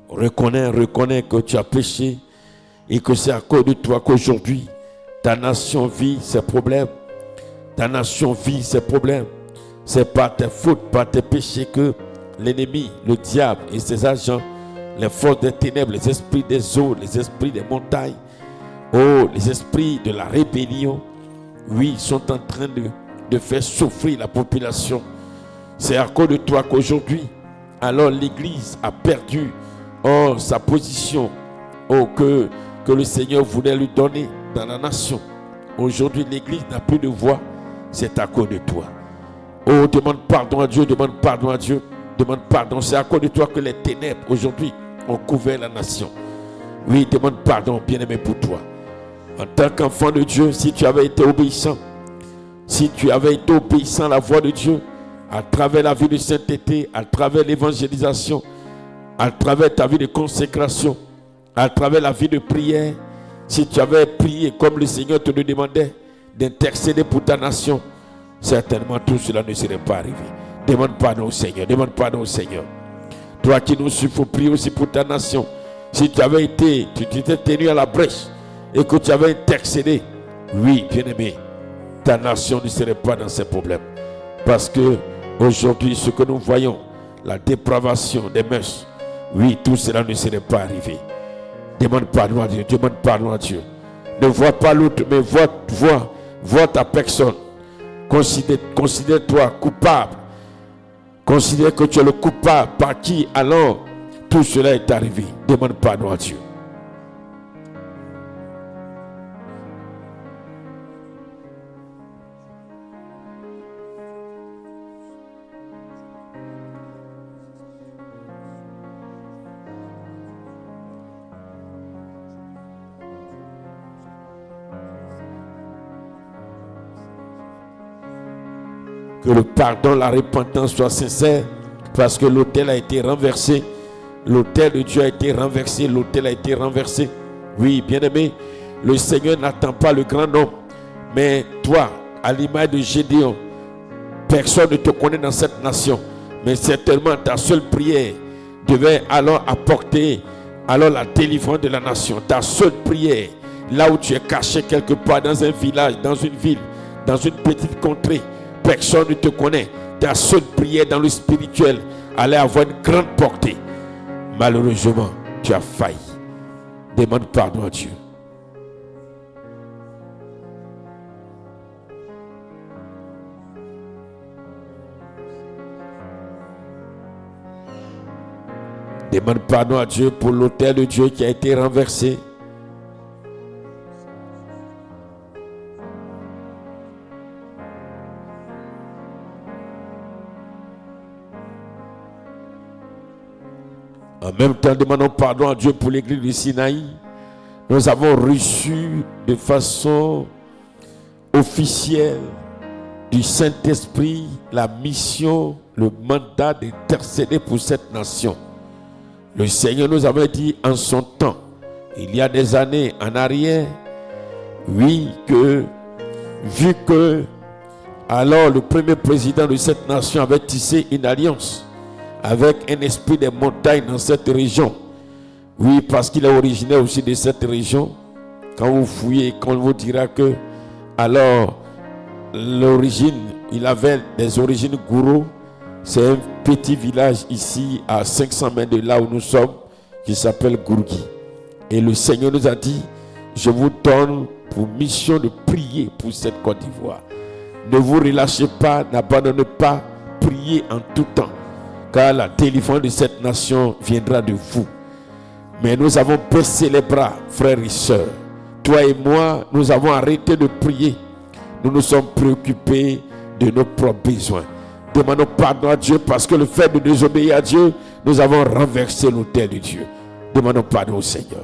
Reconnais que tu as péché et que c'est à cause de toi qu'aujourd'hui, ta nation vit ses problèmes. Ta nation vit ses problèmes. C'est par tes fautes, par tes péchés que l'ennemi, le diable et ses agents, les forces des ténèbres, les esprits des eaux, les esprits des montagnes, les esprits de la rébellion, oui, sont en train de faire souffrir la population. C'est à cause de toi qu'aujourd'hui, alors l'Église a perdu sa position que le Seigneur voulait lui donner dans la nation. Aujourd'hui, l'Église n'a plus de voix. C'est à cause de toi. Oh, demande pardon à Dieu, demande pardon à Dieu, demande pardon. C'est à cause de toi que les ténèbres aujourd'hui ont couvert la nation. Oui, demande pardon, bien-aimé, pour toi. En tant qu'enfant de Dieu, si tu avais été obéissant, à la voix de Dieu, à travers la vie de sainteté, à travers l'évangélisation, à travers ta vie de consécration, à travers la vie de prière, si tu avais prié comme le Seigneur te le demandait, d'intercéder pour ta nation, certainement tout cela ne serait pas arrivé. Demande pardon au Seigneur, demande pardon au Seigneur. Toi qui nous suis, il faut prier aussi pour ta nation. Si tu avais été, tu t'étais tenu à la brèche et que tu avais intercédé, oui, bien-aimé, ta nation ne serait pas dans ces problèmes. Parce que aujourd'hui, ce que nous voyons, la dépravation des mœurs, oui, tout cela ne serait pas arrivé. Demande pardon à Dieu, demande pardon à Dieu. Ne vois pas l'autre, mais vois ta personne. Considère-toi coupable. Considère que tu es le coupable par qui alors tout cela est arrivé. Demande pardon à Dieu. Que le pardon, la repentance soit sincère, parce que l'autel a été renversé. L'autel de Dieu a été renversé. L'autel a été renversé. Oui, bien-aimé, le Seigneur n'attend pas le grand homme. Mais toi, à l'image de Gédéon, personne ne te connaît dans cette nation. Mais certainement ta seule prière devait alors apporter alors la délivrance de la nation. Ta seule prière, là où tu es caché quelque part dans un village, dans une ville, dans une petite contrée, personne ne te connaît. Ta seule prière dans le spirituel allait avoir une grande portée. Malheureusement, tu as failli. Demande pardon à Dieu. Demande pardon à Dieu pour l'autel de Dieu qui a été renversé. En même temps, demandons pardon à Dieu pour l'église du Sinaï. Nous avons reçu de façon officielle du Saint-Esprit la mission, le mandat d'intercéder pour cette nation. Le Seigneur nous avait dit en son temps, il y a des années en arrière, oui, que vu que alors le premier président de cette nation avait tissé une alliance avec un esprit des montagnes dans cette région. Oui, parce qu'il est originaire aussi de cette région. Quand vous fouillez, quand on vous dira que alors l'origine, il avait des origines gourou. C'est un petit village ici à 500 mètres de là où nous sommes qui s'appelle Gourgui. Et le Seigneur nous a dit, je vous donne pour mission de prier pour cette Côte d'Ivoire. Ne vous relâchez pas, n'abandonnez pas, priez en tout temps. Car la délivrance de cette nation viendra de vous. Mais nous avons baissé les bras, frères et sœurs. Toi et moi, nous avons arrêté de prier. Nous nous sommes préoccupés de nos propres besoins. Demandons pardon à Dieu parce que le fait de désobéir à Dieu, nous avons renversé l'autel de Dieu. Demandons pardon au Seigneur.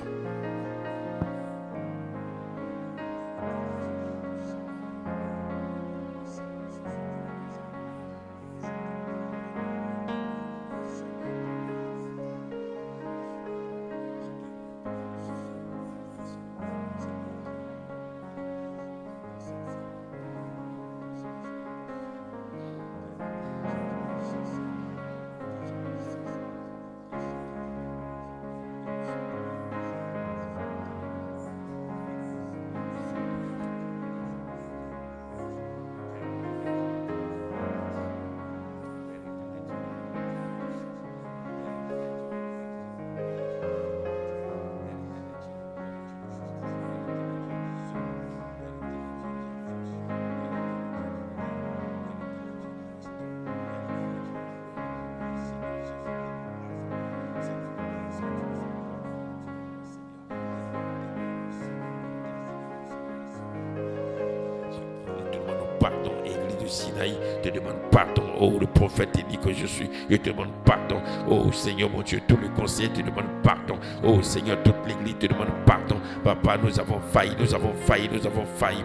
de Sinaï, je te demande pardon. Oh, le prophète Élie que je suis, je te demande pardon. Oh Seigneur mon Dieu, tout le conseil te demande pardon. Oh Seigneur, toute l'église te demande pardon. Papa, nous avons failli,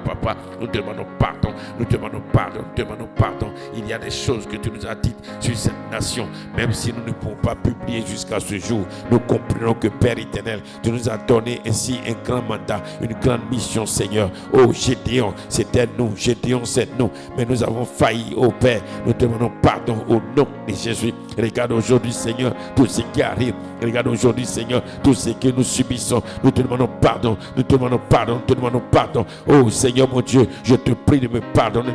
papa. Nous te demandons pardon, nous te demandons pardon, nous te demandons pardon. Il y a des choses que tu nous as dites sur cette nation, même si nous ne pouvons pas publier jusqu'à ce jour. Nous comprenons que Père éternel, tu nous as donné ainsi un grand mandat, une grande mission, Seigneur. Oh Gédéon, c'était nous, Gédéon c'est nous, mais nous avons failli, oh Père. Nous te demandons pardon au nom de Jésus. Regarde aujourd'hui, Seigneur, tout ce qui arrive. Regarde aujourd'hui, Seigneur, tout ce que nous subissons. Nous te demandons pardon, nous te demandons pardon, nous te demandons pardon. Oh Seigneur mon Dieu, je te prie de me pardonner,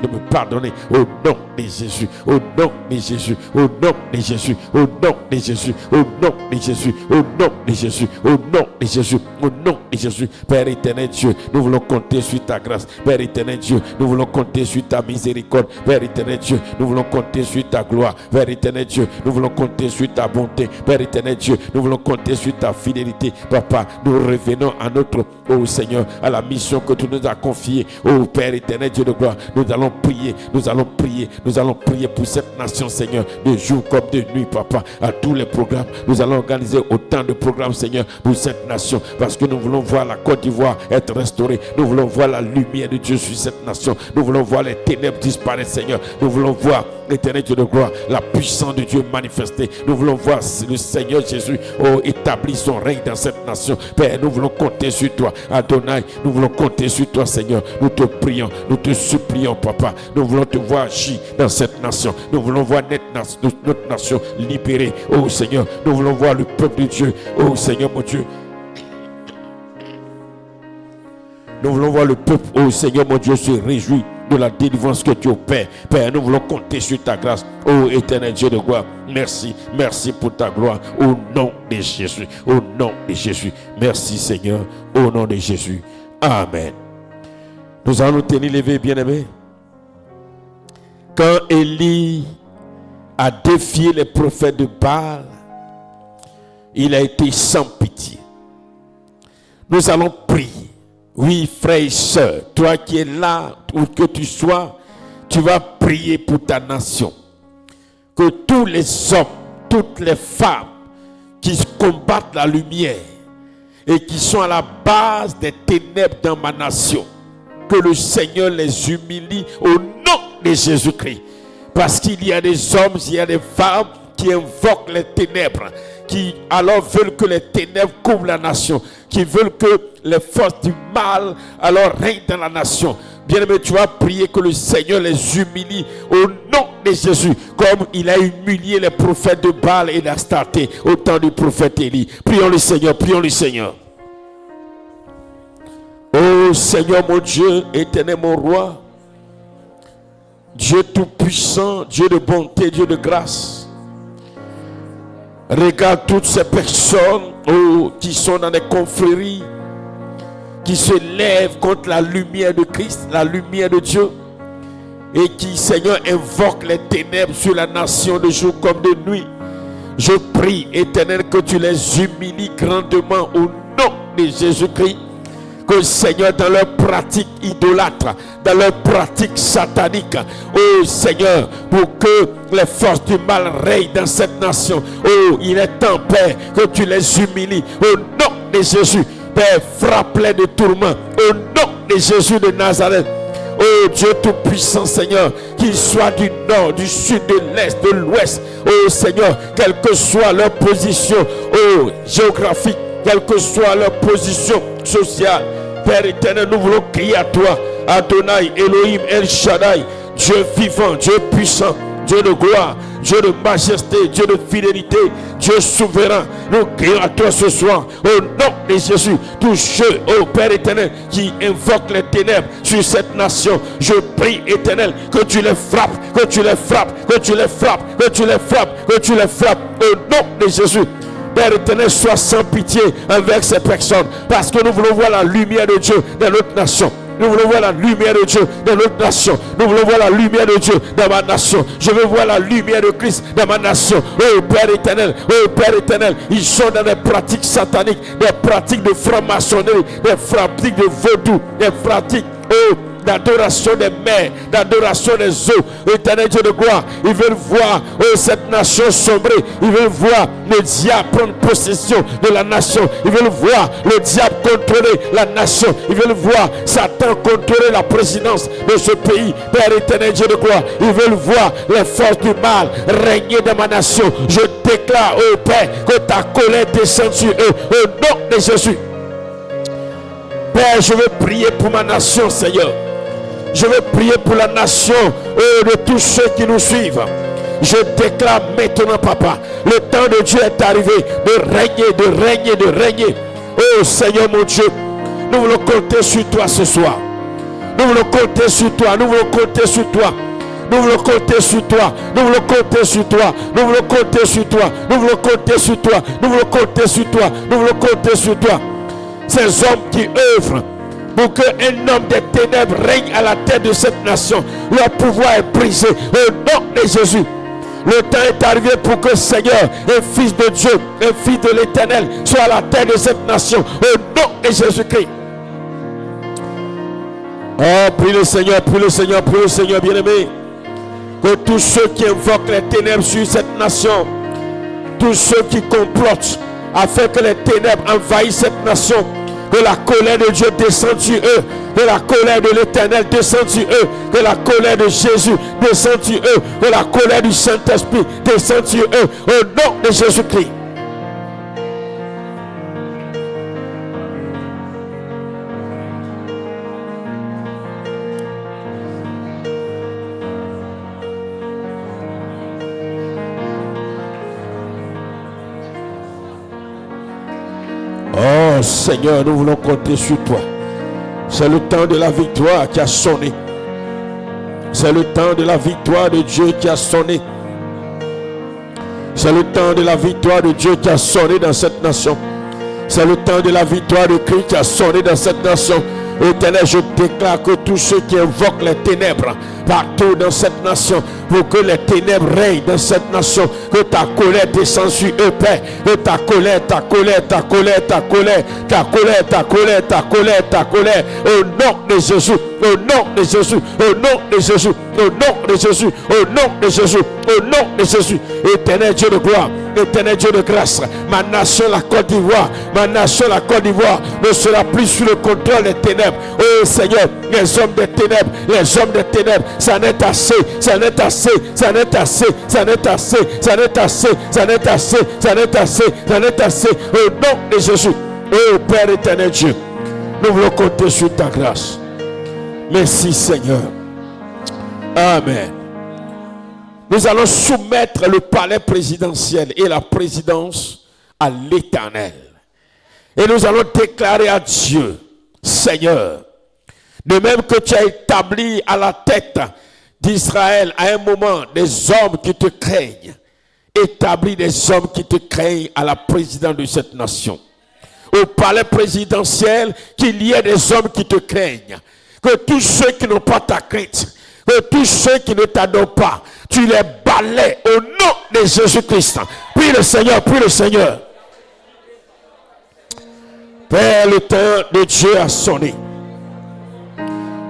au nom de Jésus, au nom de Jésus, au nom de Jésus, au nom de Jésus, au nom de Jésus, au nom de Jésus, au nom de Jésus, au nom de Jésus. Père éternel Dieu, nous voulons compter sur ta grâce. Père éternel Dieu, nous voulons compter sur ta miséricorde. Père éternel Dieu, nous voulons compter sur ta gloire. Père éternel Dieu, nous voulons compter sur ta bonté. Père éternel Dieu, nous voulons compter sur ta fidélité. Papa, nous revenons à notre, oh Seigneur, à la mission que tu nous as confiée. Oh Père éternel Dieu de gloire, nous allons prier, nous allons prier, nous allons prier pour cette nation, Seigneur, de jour comme de nuit, Papa, à tous les programmes. Nous allons organiser autant de programmes, Seigneur, pour cette nation, parce que nous voulons voir la Côte d'Ivoire être restaurée. Nous voulons voir la lumière de Dieu sur cette nation. Nous voulons voir les ténèbres disparaître, Seigneur. Nous voulons voir l'éternel Dieu de gloire, la puissance de Dieu manifestée. Nous voulons voir le Seigneur Jésus établir son règne dans cette nation. Père, nous voulons compter sur toi, Adonai. Nous voulons compter sur toi, Seigneur. Nous te prions, nous te supplions, Papa. Nous voulons te voir agir dans cette nation. Nous voulons voir notre nation libérée. Oh Seigneur, nous voulons voir le peuple de Dieu. Oh Seigneur mon Dieu. Nous voulons voir le peuple, oh Seigneur mon Dieu, se réjouir de la délivrance que tu opères. Père, nous voulons compter sur ta grâce. Oh éternel Dieu de gloire, merci, merci pour ta gloire. Au nom de Jésus, au nom de Jésus. Merci Seigneur, au nom de Jésus. Amen. Nous allons nous tenir levés, bien-aimés. Quand Élie a défié les prophètes de Baal, il a été sans pitié. Nous allons prier. Oui, frère et soeur, toi qui es là, où que tu sois, tu vas prier pour ta nation. Que tous les hommes, toutes les femmes qui combattent la lumière et qui sont à la base des ténèbres dans ma nation, que le Seigneur les humilie au nom de Jésus-Christ. Parce qu'il y a des hommes, il y a des femmes qui invoquent les ténèbres, qui alors veulent que les ténèbres couvrent la nation, qui veulent que les forces du mal alors règnent dans la nation. Bien-aimé, tu vas prier que le Seigneur les humilie au nom de Jésus, comme il a humilié les prophètes de Baal et d'Astarté au temps du prophète Élie. Prions le Seigneur, prions le Seigneur. Oh Seigneur mon Dieu, éternel mon roi, Dieu tout-puissant, Dieu de bonté, Dieu de grâce. Regarde toutes ces personnes qui sont dans des confréries, qui se lèvent contre la lumière de Christ, la lumière de Dieu, et qui, Seigneur, invoquent les ténèbres sur la nation de jour comme de nuit. Je prie, éternel, que tu les humilies grandement au nom de Jésus-Christ. Que Seigneur, dans leur pratique idolâtre, dans leur pratique satanique, oh Seigneur, pour que les forces du mal règnent dans cette nation, oh il est temps, Père, que tu les humilies au nom de Jésus. Père, frappe-les de tourments au nom de Jésus de Nazareth. Oh Dieu tout-puissant, Seigneur, qu'ils soient du nord, du sud, de l'est, de l'ouest, oh Seigneur, quelle que soit leur position, oh géographique, quelle que soit leur position sociale, Père éternel, nous voulons crier à toi, Adonai, Elohim, El Shaddai, Dieu vivant, Dieu puissant, Dieu de gloire, Dieu de majesté, Dieu de fidélité, Dieu souverain. Nous crions à toi ce soir, au nom de Jésus, tous ceux, ô Père éternel, qui invoquent les ténèbres sur cette nation, je prie, éternel, que tu les frappes, que tu les frappes, que tu les frappes, que tu les frappes, que tu les frappes, au nom de Jésus. Père éternel, sois sans pitié avec ces personnes, parce que nous voulons voir la lumière de Dieu dans notre nation. Nous voulons voir la lumière de Dieu dans notre nation. Nous voulons voir la lumière de Dieu dans ma nation. Je veux voir la lumière de Christ dans ma nation. Oh Père éternel, ils sont dans des pratiques sataniques, des pratiques de franc-maçonnerie, des pratiques de vaudou, des pratiques d'adoration des mers, d'adoration des eaux. Éternel Dieu de gloire, ils veulent voir cette nation sombrer. Ils veulent voir le diable prendre possession de la nation. Ils veulent voir le diable contrôler la nation. Ils veulent voir Satan contrôler la présidence de ce pays. Père éternel Dieu de gloire, ils veulent voir les forces du mal régner dans ma nation. Je déclare, ô Père, que ta colère descende sur eux au nom de Jésus. Père, je veux prier pour ma nation, Seigneur. Je veux prier pour la nation de tous ceux qui nous suivent. Je déclare maintenant, Papa, le temps de Dieu est arrivé de régner, de régner, de régner. Oh Seigneur mon Dieu, nous voulons compter sur toi ce soir. Nous voulons compter sur toi, nous voulons compter sur toi. Nous voulons compter sur toi, nous voulons compter sur toi, nous voulons compter sur toi, nous voulons compter sur toi, nous voulons compter sur toi, nous voulons compter sur toi. Ces hommes qui œuvrent pour qu'un homme des ténèbres règne à la tête de cette nation, leur pouvoir est brisé au nom de Jésus. Le temps est arrivé pour que Seigneur, un fils de Dieu, un fils de l'Éternel, soit à la tête de cette nation au nom de Jésus-Christ. Oh, prie le Seigneur, prie le Seigneur, prie le Seigneur, bien-aimé. Que tous ceux qui invoquent les ténèbres sur cette nation, tous ceux qui complotent afin que les ténèbres envahissent cette nation, que la colère de Dieu descende sur eux, que la colère de l'Éternel descende sur eux, que la colère de Jésus descende sur eux, que la colère du Saint-Esprit descende sur eux, au nom de Jésus-Christ. Oh Seigneur, nous voulons compter sur toi. C'est le temps de la victoire qui a sonné. C'est le temps de la victoire de Dieu qui a sonné. C'est le temps de la victoire de Dieu qui a sonné dans cette nation. C'est le temps de la victoire de Christ qui a sonné dans cette nation. Éternel, je déclare que tous ceux qui invoquent les ténèbres partout dans cette nation, pour que les ténèbres règnent dans cette nation, que ta colère descende sur eux, Père, que ta colère, ta colère, ta colère, ta colère, ta colère, ta colère, ta colère, ta colère, au nom de Jésus, au nom de Jésus, au nom de Jésus, au nom de Jésus, au nom de Jésus, au nom de Jésus. Éternel Dieu de gloire, éternel Dieu de grâce, ma nation la Côte d'Ivoire, ma nation la Côte d'Ivoire ne sera plus sous le contrôle des ténèbres. Oh Seigneur, les hommes des ténèbres, les hommes des ténèbres, ça n'est assez, ça n'est assez, ça n'est assez, ça n'est assez, ça n'est assez, ça n'est assez, ça n'est assez, ça n'est assez, au nom de Jésus. Oh Père éternel Dieu, nous voulons compter sur ta grâce. Merci Seigneur. Amen. Nous allons soumettre le palais présidentiel et la présidence à l'Éternel. Et nous allons déclarer à Dieu, Seigneur, de même que tu as établi à la tête d'Israël à un moment des hommes qui te craignent, établis des hommes qui te craignent à la présidence de cette nation. Au palais présidentiel, qu'il y ait des hommes qui te craignent. Que tous ceux qui n'ont pas ta crainte, que tous ceux qui ne t'adorent pas, tu les balais au nom de Jésus-Christ. Prie le Seigneur, prie le Seigneur. Père, le temps de Dieu a sonné.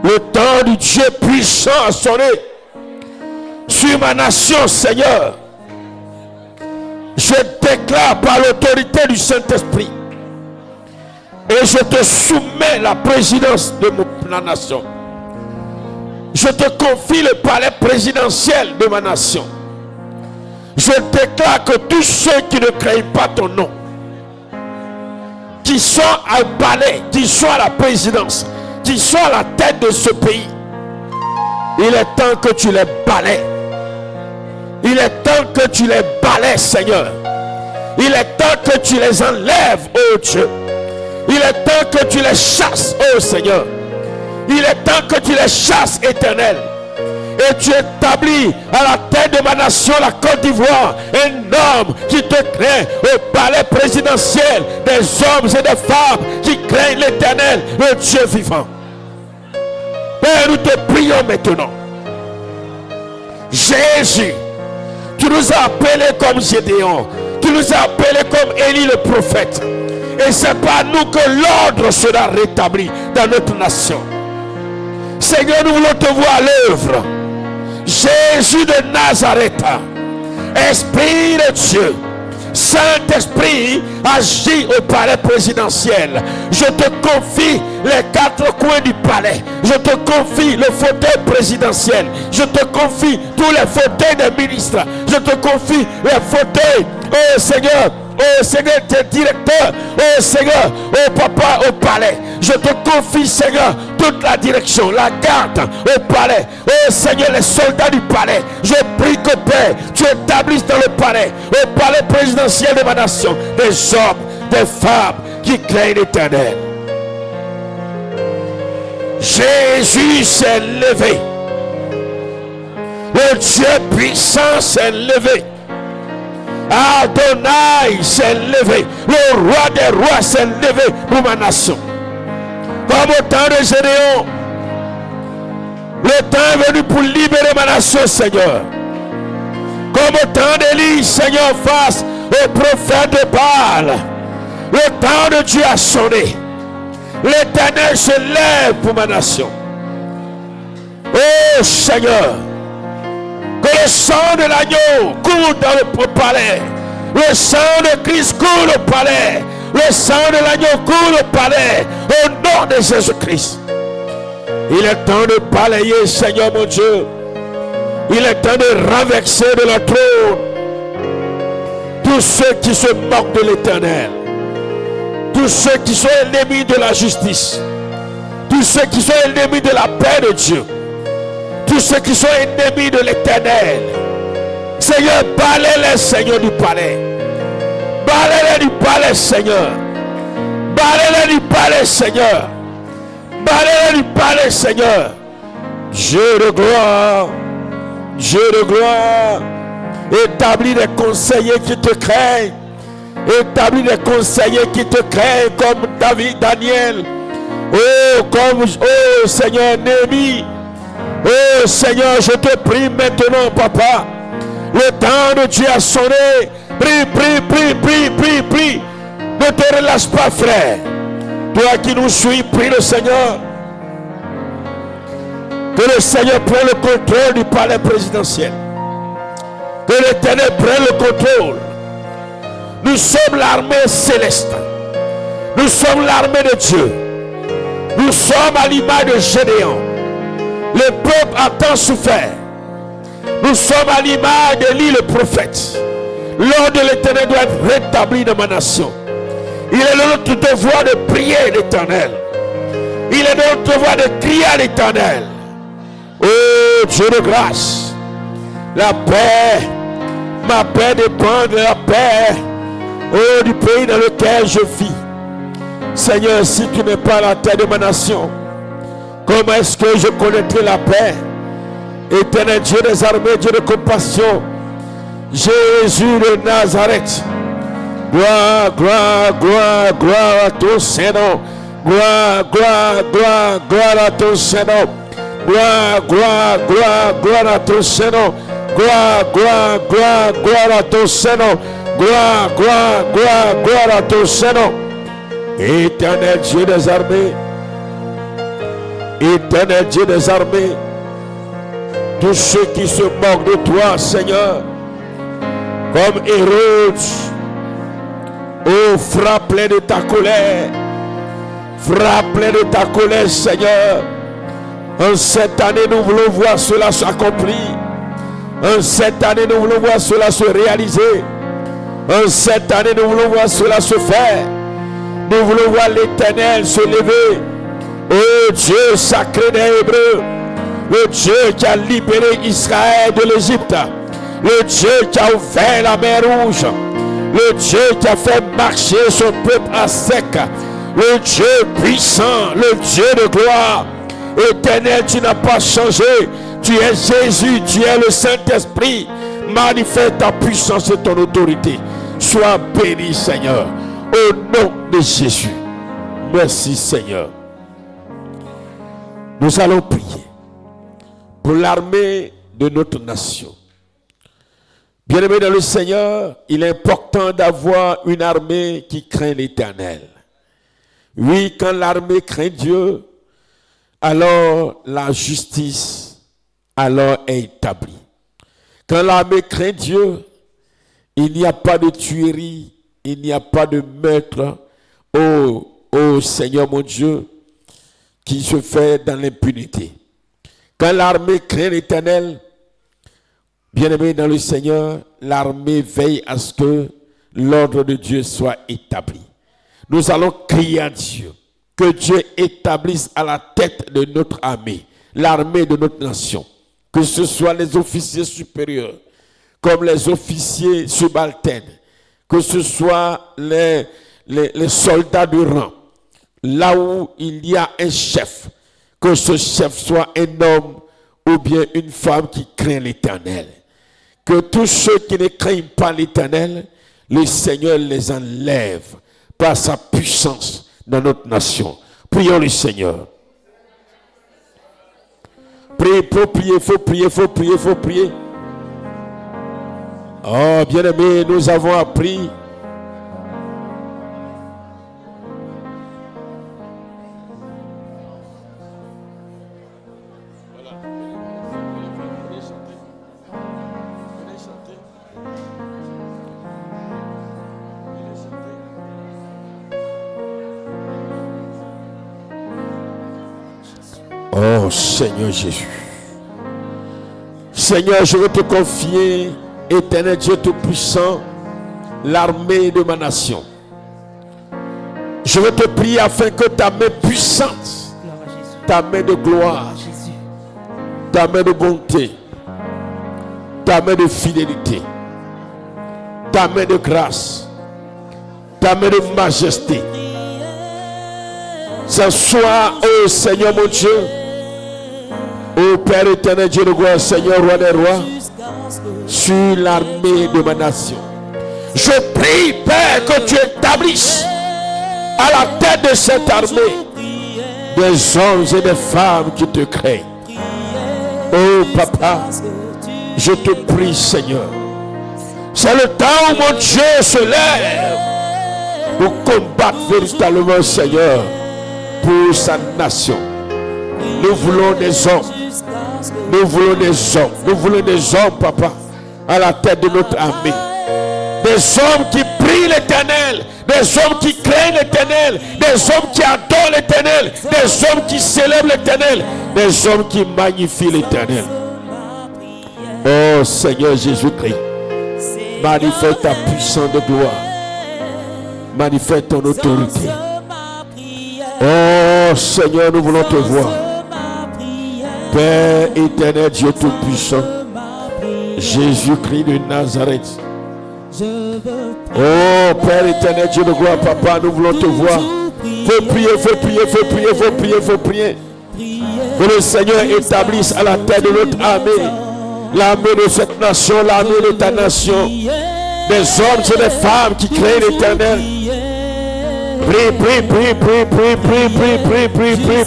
Le temps du Dieu puissant a sonné sur ma nation, Seigneur. Je déclare par l'autorité du Saint-Esprit et je te soumets la présidence de ma nation. Je te confie le palais présidentiel de ma nation. Je déclare que tous ceux qui ne craignent pas ton nom, qui sont à palais, qui sont à la présidence, qui sont à la tête de ce pays, il est temps que tu les balais. Il est temps que tu les balais, Seigneur. Il est temps que tu les enlèves, oh Dieu. Il est temps que tu les chasses, oh Seigneur. Il est temps que tu les chasses, Éternel. Et tu établis à la tête de ma nation, la Côte d'Ivoire, un homme qui te craint au palais présidentiel, des hommes et des femmes qui craignent l'Éternel, le Dieu vivant. Père, nous te prions maintenant. Jésus, tu nous as appelés comme Gédéon, tu nous as appelés comme Élie le prophète. Et c'est par nous que l'ordre sera rétabli dans notre nation. Seigneur, nous voulons te voir à l'œuvre. Jésus de Nazareth, Esprit de Dieu, Saint-Esprit, agis au palais présidentiel. Je te confie les 4 coins du palais. Je te confie le fauteuil présidentiel. Je te confie tous les fauteuils des ministres. Je te confie les fauteuils, oh Seigneur, tes directeurs, oh Seigneur, oh Papa, au palais. Je te confie, Seigneur, toute la direction, la garde au palais. Oh Seigneur, les soldats du palais. Je prie que Père, tu établisses dans le palais, au palais présidentiel de ma nation, des hommes, des femmes qui craignent l'Éternel. Jésus s'est levé. Le Dieu puissant s'est levé. Adonai s'est levé. Le roi des rois s'est levé pour ma nation. Comme au temps de Gédéon, le temps est venu pour libérer ma nation, Seigneur. Comme au temps d'Élie, Seigneur, face aux prophètes de Baal, le temps de Dieu a sonné. L'Éternel se lève pour ma nation. Oh Seigneur, que le sang de l'agneau coule dans le palais. Le sang de Christ coule au palais. Le sang de l'agneau coule au palais. Au nom de Jésus-Christ. Il est temps de balayer, Seigneur mon Dieu. Il est temps de renverser de la trône tous ceux qui se moquent de l'Éternel. Tous ceux qui sont ennemis de la justice. Tous ceux qui sont ennemis de la paix de Dieu. Tous ceux qui sont ennemis de l'Éternel. Seigneur, balaye-les, Seigneur, du palais. Balaye-les du palais, Seigneur. Balaye-les du palais, Seigneur. Balaye-les du palais, Seigneur. Dieu de gloire. Dieu de gloire. Établis des conseillers qui te craignent. Établis des conseillers qui te craignent comme David, Daniel. Oh, comme, oh Seigneur, Néhémie. Oh Seigneur, je te prie maintenant, Papa. Le temps de Dieu a sonné. Prie. Ne te relâche pas, frère. Toi qui nous suis, prie le Seigneur. Que le Seigneur prenne le contrôle du palais présidentiel. Que l'Éternel prenne le contrôle. Nous sommes l'armée céleste. Nous sommes l'armée de Dieu. Nous sommes à l'image de Gédéon. Le peuple a tant souffert. Nous sommes à l'image d'Élie le prophète. L'ordre de l'Éternel doit être rétabli dans ma nation. Il est notre devoir de prier l'Éternel. Il est notre devoir de crier à l'Éternel. Oh Dieu de grâce, la paix, ma paix dépend de la paix, oh, du pays dans lequel je vis. Seigneur, si tu n'es pas à la tête de ma nation, comment est-ce que je connaîtrai la paix? Éternel Dieu des armées, Dieu de compassion, Jésus de Nazareth. Gloire à ton Saint-Nom. Gloire à ton Saint-Nom. Gloire à ton Saint-Nom. Gloire à ton Saint-Nom. Gloire à ton Saint-Nom. Éternel Dieu des armées. Éternel Dieu des armées. Tous ceux qui se moquent de toi, Seigneur, comme Hérode, oh, frappe-les de ta colère. Frappe-les de ta colère, Seigneur. En cette année, nous voulons voir cela s'accomplir. En cette année, nous voulons voir cela se réaliser. En cette année, nous voulons voir cela se faire. Nous voulons voir l'Éternel se lever. Oh Dieu sacré des Hébreux, le Dieu qui a libéré Israël de l'Égypte, le Dieu qui a ouvert la mer Rouge, le Dieu qui a fait marcher son peuple à sec, le Dieu puissant, le Dieu de gloire. Éternel, tu n'as pas changé. Tu es Jésus, tu es le Saint-Esprit. Manifeste ta puissance et ton autorité. Sois béni, Seigneur, au nom de Jésus. Merci, Seigneur. Nous allons prier pour l'armée de notre nation. Bien-aimés dans le Seigneur, il est important d'avoir une armée qui craint l'Éternel. Oui, quand l'armée craint Dieu, alors la justice alors est établie. Quand l'armée craint Dieu, il n'y a pas de tuerie, il n'y a pas de meurtre, ô Seigneur mon Dieu, qui se fait dans l'impunité. Quand l'armée craint l'Éternel, bien-aimé dans le Seigneur, l'armée veille à ce que l'ordre de Dieu soit établi. Nous allons crier à Dieu, que Dieu établisse à la tête de notre armée, l'armée de notre nation, que ce soit les officiers supérieurs, comme les officiers subalternes, que ce soit les soldats de rang, là où il y a un chef, que ce chef soit un homme ou bien une femme qui craint l'Éternel. Que tous ceux qui ne craignent pas l'Éternel, le Seigneur les enlève par sa puissance dans notre nation. Prions le Seigneur. Priez, il faut prier. Oh, bien-aimés, nous avons appris oh Seigneur Jésus. Seigneur, je veux te confier, Éternel Dieu Tout-Puissant, l'armée de ma nation. Je veux te prier afin que ta main puissante, ta main de gloire, ta main de bonté, ta main de fidélité, ta main de grâce, ta main de majesté, ce soit, ô Seigneur mon Dieu, ô Père éternel Dieu de gloire, Seigneur roi des rois, sur l'armée de ma nation. Je prie, Père, que tu établisses à la tête de cette armée des hommes et des femmes qui te craignent. Oh Papa, je te prie, Seigneur. C'est le temps où mon Dieu se lève pour combattre véritablement, Seigneur, pour sa nation. Nous voulons des hommes. Nous voulons des hommes. Nous voulons des hommes, Papa, à la tête de notre armée. Des hommes qui prient l'Éternel. Des hommes qui craignent l'Éternel. Des hommes qui adorent l'Éternel. Des hommes qui célèbrent l'Éternel. Des hommes qui magnifient l'Éternel. Oh Seigneur Jésus-Christ, manifeste ta puissance de gloire. Manifeste ton autorité. Oh Seigneur, nous voulons te voir. Père éternel, Dieu Tout-Puissant, Jésus-Christ de Nazareth. Oh Père éternel, Dieu de gloire, Papa, nous voulons te voir. Faut prier. Que le Seigneur établisse à la tête de notre armée, l'armée de cette nation, l'armée de ta nation, des hommes et des femmes qui craignent l'Éternel.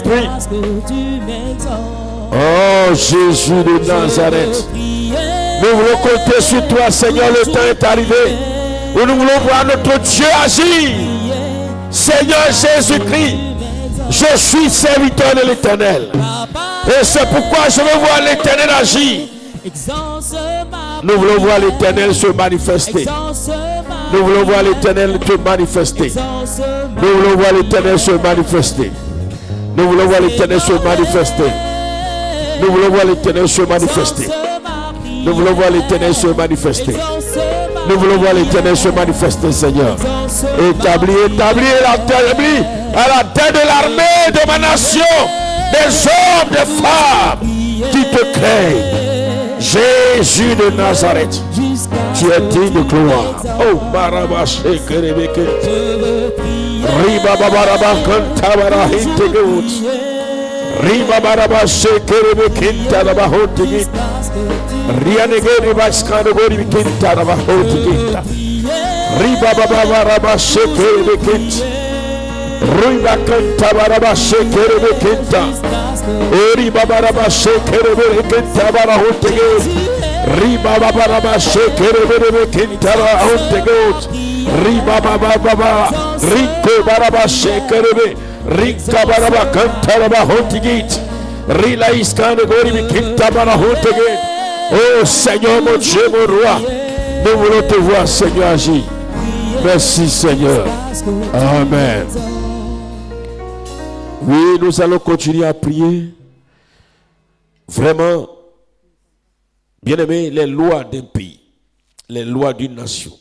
Prie. Oh Jésus de Nazareth, nous voulons compter sur toi, Seigneur. Le temps est arrivé où nous voulons voir notre Dieu agir. Seigneur Jésus-Christ, je suis serviteur de l'Éternel et c'est pourquoi je veux voir l'Éternel agir. Nous voulons voir l'Éternel se manifester. Nous voulons voir l'Éternel se manifester. Nous voulons voir l'Éternel se manifester. Nous voulons voir l'Éternel se manifester. Nous voulons voir l'Éternel se manifester. Nous voulons voir l'Éternel se manifester. Nous voulons voir l'Éternel se manifester, Seigneur. Établis à la tête de l'armée de ma nation, des hommes, des femmes qui te craignent. Jésus de Nazareth, tu es digne de gloire. Oh, Barabash et Kerebeke. Riba Babaraba Kantabara Hintegut. Riba Barabash et Kerebeke Tarabahotigit. Rianegeri Baskanogori Kintarabahotigit. Riba Babarabash et Kerebeke. Riba Kantabarabash et Kerebeke. Ori babaraba shekerebe kentara hontege. Riba babaraba shekerebe kentara hontege. Riba baba baba riko baraba shekerebe. Rikabaraba kantaraba hontigit. Rila iskane gori bikintabara hontigit. Oh Seigneur, mon Dieu, mon roi, nous voulons te voir, Seigneur, agir. Merci, Seigneur. Amen. Oui, nous allons continuer à prier. Vraiment, bien-aimés, les lois d'un pays, les lois d'une nation,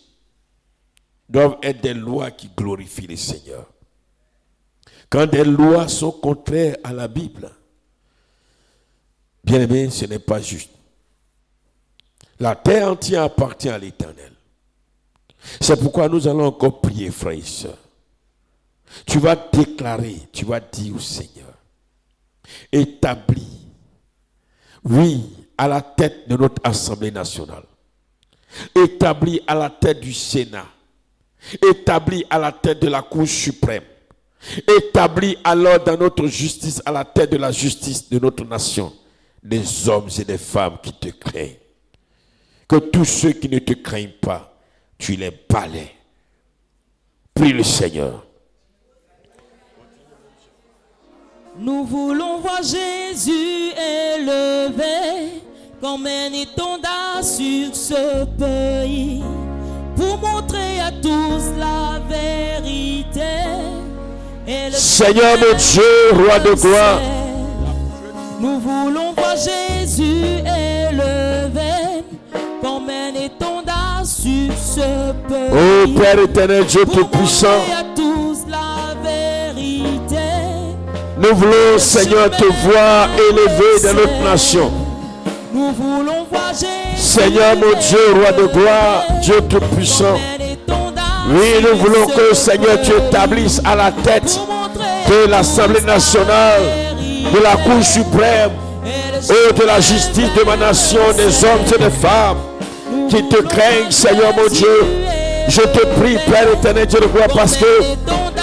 doivent être des lois qui glorifient le Seigneur. Quand des lois sont contraires à la Bible, bien-aimés, ce n'est pas juste. La terre entière appartient à l'Éternel. C'est pourquoi nous allons encore prier, frères et sœurs. Tu vas déclarer, tu vas dire au Seigneur, établis, oui, à la tête de notre Assemblée nationale, établis à la tête du Sénat, établis à la tête de la Cour suprême, établis alors dans notre justice, à la tête de la justice de notre nation, des hommes et des femmes qui te craignent. Que tous ceux qui ne te craignent pas, tu les balais. Prie le Seigneur. Nous voulons voir Jésus élevé comme un étendard sur ce pays pour montrer à tous la vérité. Et Seigneur mon Dieu, roi de gloire. Nous voulons voir Jésus élevé comme un étendard sur ce pays. Oh Père éternel, Dieu tout-puissant, nous voulons, Seigneur, te voir élevé dans notre nation. Nous voulons voir Jésus, Seigneur mon Dieu, roi de gloire, Dieu tout-puissant. Oui, nous voulons que, Seigneur, tu établisses à la tête de l'Assemblée nationale, de la Cour suprême, et de la justice de ma nation, des hommes et des femmes qui te craignent, Seigneur mon Dieu. Je te prie, Père éternel, Dieu de gloire, parce que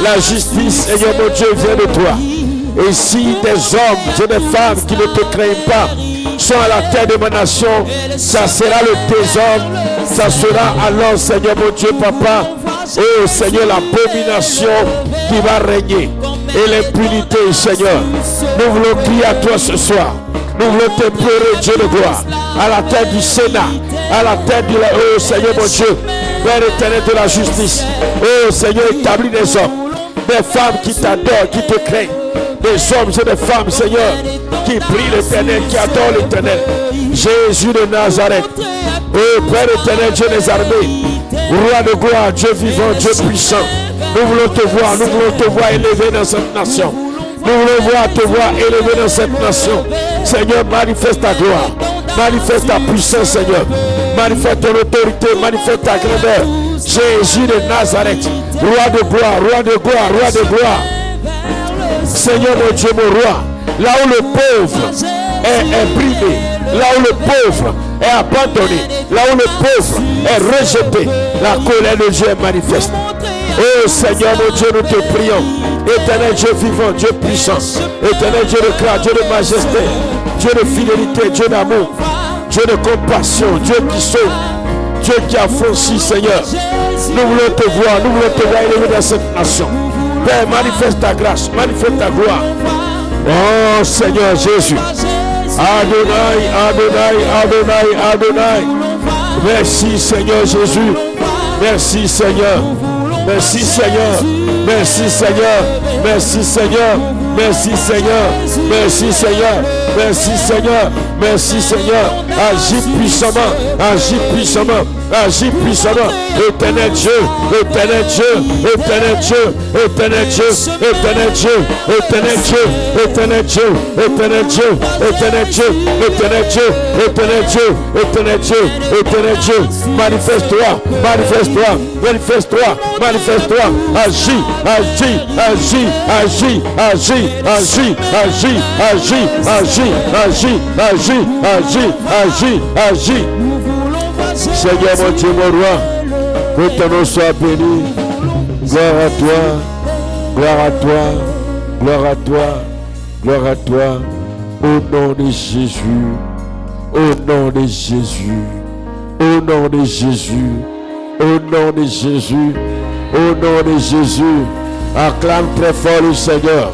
la justice, Seigneur mon Dieu, vient de toi. Et si des hommes et des femmes qui ne te craignent pas sont à la tête de ma nation, ça sera le désordre, ça sera alors, Seigneur mon Dieu, Papa, oh Seigneur, l'abomination qui va régner et l'impunité, Seigneur. Nous voulons crier à toi ce soir. Nous voulons te pleurer, Dieu de gloire, à la tête du Sénat, à la tête du oh Seigneur mon Dieu, Père éternel de la justice. Oh Seigneur, établis des hommes, des femmes qui t'adorent, qui te craignent, des hommes et des femmes, Seigneur, qui prient l'Éternel, qui adorent l'Éternel. Jésus de Nazareth, oh Père éternel, Dieu des armées, roi de gloire, Dieu vivant, Dieu puissant. Nous voulons te voir élevé dans cette nation. Nous voulons te voir élevé dans cette nation. Seigneur, manifeste ta gloire, manifeste ta puissance, Seigneur. Manifeste ton autorité, manifeste ta grandeur. Jésus de Nazareth, roi de gloire, roi de gloire, roi de gloire. Seigneur mon Dieu, mon roi, là où le pauvre est brimé, là où le pauvre est abandonné, là où le pauvre est rejeté, la colère de Dieu est manifeste. Oh Seigneur mon Dieu, nous te prions. Éternel Dieu vivant, Dieu puissant, éternel Dieu de grâce, Dieu de majesté, Dieu de fidélité, Dieu d'amour, Dieu de compassion, Dieu qui sauve, Dieu qui a franchi, Seigneur. Nous voulons te voir élevé dans cette nation. Père, manifeste ta grâce, manifeste ta gloire. Oh Seigneur Jésus. Adonai, Adonai, Adonai, Adonai. Merci Seigneur Jésus. Merci Seigneur. Merci Seigneur. Merci Seigneur. Merci Seigneur. Merci Seigneur. Merci Seigneur. Merci Seigneur. Merci Seigneur. Agis puissamment. Agis puissamment. Agis puissamment. Éternel Dieu. Éternel Dieu. Éternel Dieu. Éternel Dieu. Éternel Dieu. Éternel Dieu. Éternel Dieu. Éternel Dieu. Éternel Dieu. Éternel Dieu. Éternel Dieu. Éternel Dieu. Éternel Dieu. Manifeste-toi. Manifeste-toi. Manifeste-toi. Manifeste-toi. Agis. Agis. Agis. Agis. Agis. Agis. Agis. Agis. Agis. Agis. Agis. Agis. Agis. Agis. Seigneur mon Dieu, mon roi, que ton nom soit béni. Gloire à toi, gloire à toi, gloire à toi, gloire à toi. Au nom de Jésus, au nom de Jésus, au nom de Jésus, au nom de Jésus, au nom de Jésus. Acclame très fort le Seigneur.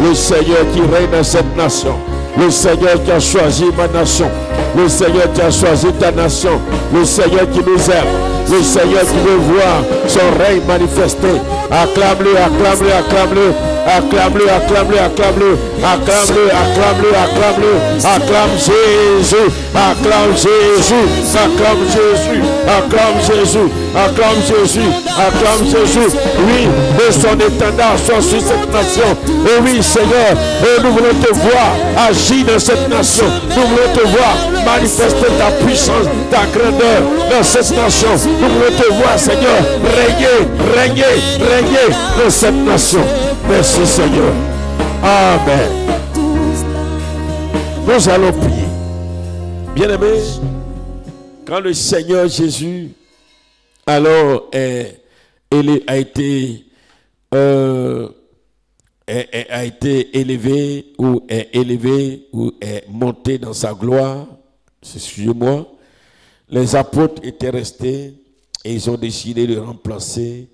Le Seigneur qui règne dans cette nation. Le Seigneur qui a choisi ma nation. Le Seigneur qui a choisi ta nation. Le Seigneur qui nous aime. Le Seigneur qui veut voir son règne manifesté. Acclame-le, acclame-le, acclame-le. Acclame-le, acclame-le, acclame-le. Acclame-le, acclame-le, acclame-le. Acclame Jésus. Acclame Jésus. Acclame Jésus. Acclame Jésus. Acclame Jésus. Acclame Jésus. Oui, de son étendard soit sur cette nation. Et oui, Seigneur, et nous voulons te voir agir dans cette nation. Nous voulons te voir manifester ta puissance, ta grandeur dans cette nation. Nous voulons te voir, Seigneur, régner dans cette nation. Merci, Seigneur. Amen. Nous allons prier. Bien-aimés, quand le Seigneur Jésus alors a été élevé ou est monté dans sa gloire, excusez-moi, les apôtres étaient restés et ils ont décidé de remplacer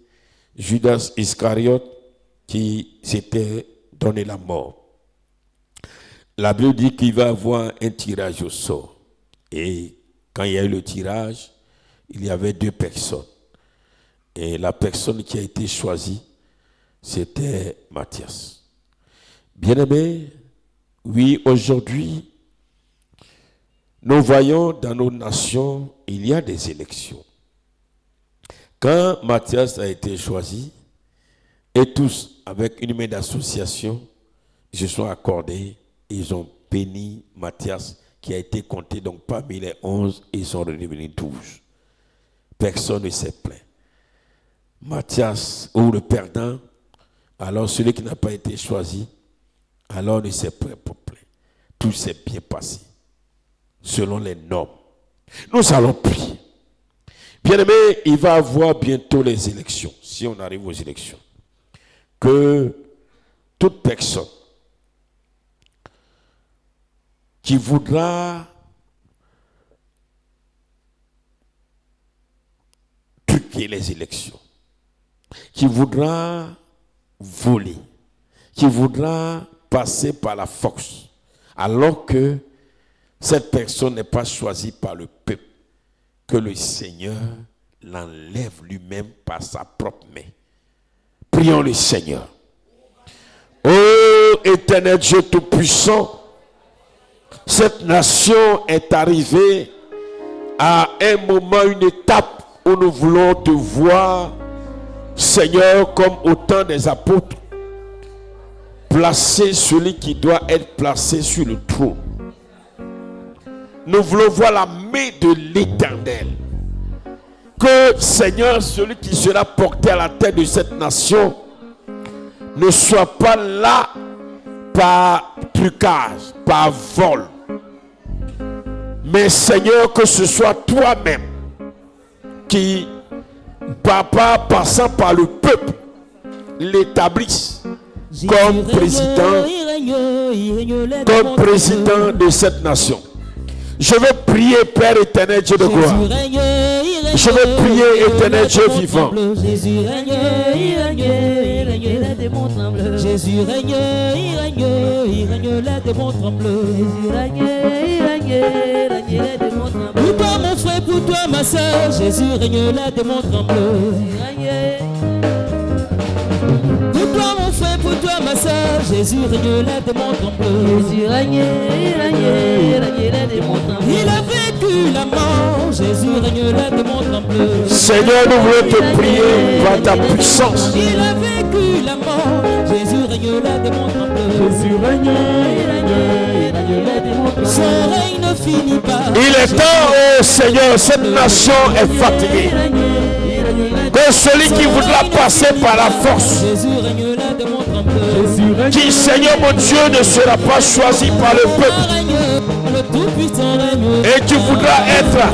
Judas Iscariote qui s'était donné la mort. La Bible dit qu'il va y avoir un tirage au sort. Et quand il y a eu le tirage, il y avait 2 personnes. Et la personne qui a été choisie, c'était Matthias. Bien-aimés, oui, aujourd'hui, nous voyons dans nos nations, il y a des élections. Quand Matthias a été choisi, et tous, avec une main d'association, ils se sont accordés, ils ont béni Matthias, qui a été compté donc parmi les 11, et ils sont redevenus 12. Personne ne s'est plaint. Matthias, ou le perdant, alors celui qui n'a pas été choisi, alors ne s'est pas plaint. Tout s'est bien passé, selon les normes. Nous allons prier. Bien-aimé, il va y avoir bientôt les élections, si on arrive aux élections. Que toute personne qui voudra truquer les élections, qui voudra voler, qui voudra passer par la force, alors que cette personne n'est pas choisie par le peuple, que le Seigneur l'enlève lui-même par sa propre main. Prions le Seigneur. Ô éternel Dieu Tout-Puissant, cette nation est arrivée à un moment, une étape où nous voulons te voir, Seigneur, comme au temps des apôtres, placer celui qui doit être placé sur le trône. Nous voulons voir la main de l'Éternel. Que, Seigneur, celui qui sera porté à la tête de cette nation ne soit pas là par trucage, par vol. Mais, Seigneur, que ce soit toi-même qui, papa, passant par le peuple, l'établisse comme président de cette nation. Je veux prier, Père éternel, Dieu de gloire. Je veux prier, éternel Dieu vivant. Jésus règne, les démons tremblent. Jésus règne, les démons tremblent. Jésus règne, les démons tremblent. Pour toi, mon frère, pour toi, ma soeur, Jésus règne, les démons tremblent. Pour toi, mon frère, pour toi, ma soeur, Jésus règne, les démons tremblent. Jésus règne, les démons tremblent. Il a vécu la mort, Jésus règne, les démons tremblent. Seigneur, nous voulons te prier par ta puissance. Il a vécu la mort, Jésus règne, les démons tremblent. Jésus règne, les démons tremblent. Son règne ne finit pas. Il est temps, oh Seigneur, cette nation est fatiguée. Que celui qui voudra passer par la force, qui, Seigneur mon Dieu, ne sera pas choisi par le peuple, et tu voudras être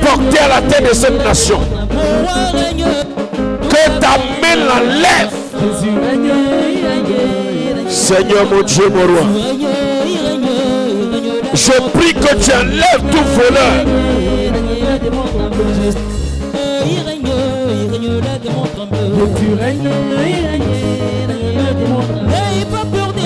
porté à la tête de cette nation, que ta main l'enlève. Seigneur mon Dieu, mon roi, je prie que tu enlèves tout voleur. Tu règnes, n'ayez pas peur des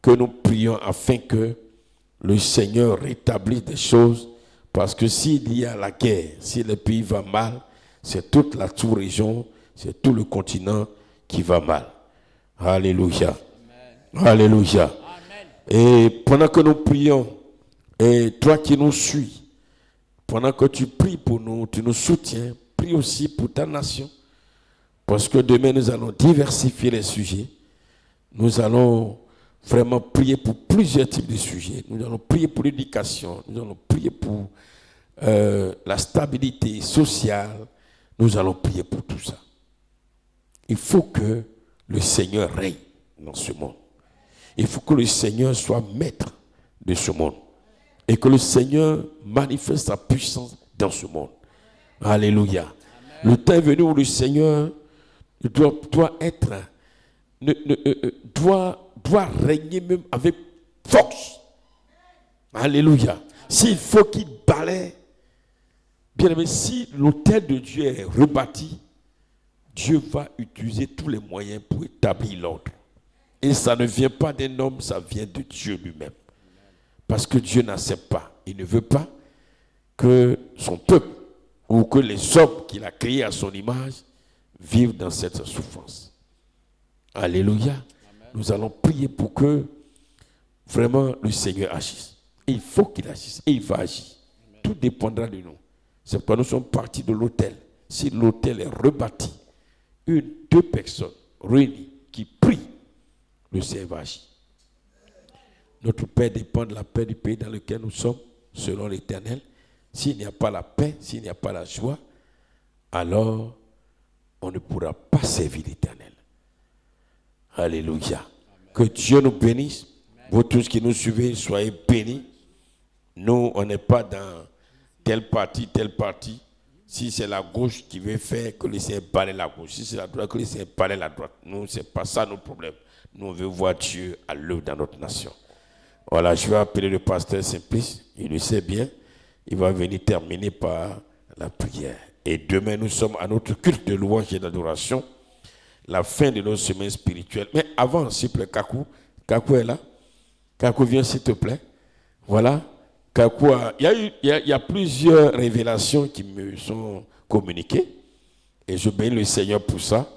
que nous prions afin que le Seigneur rétablisse des choses, parce que s'il y a la guerre, si le pays va mal, c'est toute la sous-région, c'est tout le continent qui va mal. Alléluia. Amen. Alléluia. Amen. Et pendant que nous prions, et toi qui nous suis, pendant que tu pries pour nous, tu nous soutiens, prie aussi pour ta nation, parce que demain nous allons diversifier les sujets. Nous allons vraiment prier pour plusieurs types de sujets. Nous allons prier pour l'éducation, nous allons prier pour la stabilité sociale, nous allons prier pour tout ça. Il faut que le Seigneur règne dans ce monde. Il faut que le Seigneur soit maître de ce monde. Et que le Seigneur manifeste sa puissance dans ce monde. Alléluia. Amen. Le temps est venu où le Seigneur doit régner même avec force. Alléluia. S'il faut qu'il balaie, bien aimé, si l'autel de Dieu est rebâti, Dieu va utiliser tous les moyens pour établir l'ordre. Et ça ne vient pas d'un homme, ça vient de Dieu lui-même. Parce que Dieu n'accepte pas. Il ne veut pas que son peuple ou que les hommes qu'il a créés à son image vivent dans cette souffrance. Alléluia. Amen. Nous allons prier pour que vraiment le Seigneur agisse. Et il faut qu'il agisse. Et il va agir. Amen. Tout dépendra de nous. C'est pourquoi nous sommes partis de l'autel. Si l'autel est rebâti, 1, 2 personnes réunies qui prient, le Seigneur va agir. Notre paix dépend de la paix du pays dans lequel nous sommes, selon l'Éternel. S'il n'y a pas la paix, s'il n'y a pas la joie, alors on ne pourra pas servir l'Éternel. Alléluia. Amen. Que Dieu nous bénisse. Amen. Vous tous qui nous suivez, soyez bénis. Nous, on n'est pas dans tel parti. Si c'est la gauche qui veut faire que le Seigneur balaye la gauche, si c'est la droite, que le Seigneur balaye la droite. Nous, ce n'est pas ça nos problèmes. Nous, on veut voir Dieu à l'œuvre dans notre nation. Voilà, je vais appeler le pasteur Simplice. Il le sait bien. Il va venir terminer par la prière. Et demain, nous sommes à notre culte de louange et d'adoration. La fin de notre semaine spirituelle. Mais avant, s'il te plaît, Kakou. Kakou est là. Kakou, viens s'il te plaît. Voilà. Kakou, il y a plusieurs révélations qui me sont communiquées. Et je bénis le Seigneur pour ça.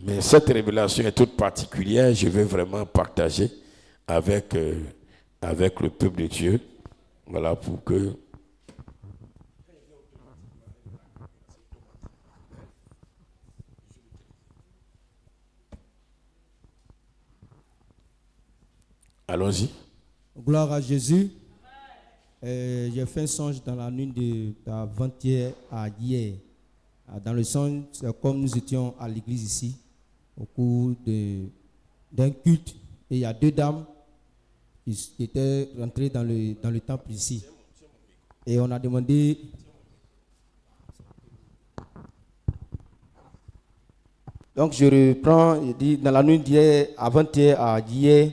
Mais cette révélation est toute particulière. Je veux vraiment partager avec le peuple de Dieu. Voilà, pour que... Allons-y. Gloire à Jésus. J'ai fait un songe dans la nuit d'avant-hier à hier. Dans le songe, c'est comme nous étions à l'église ici, au cours d'un culte. Et il y a 2 dames qui étaient rentrées dans le temple ici. Et on a demandé... Donc je reprends, il dit, dans la nuit d'hier, avant-hier à hier,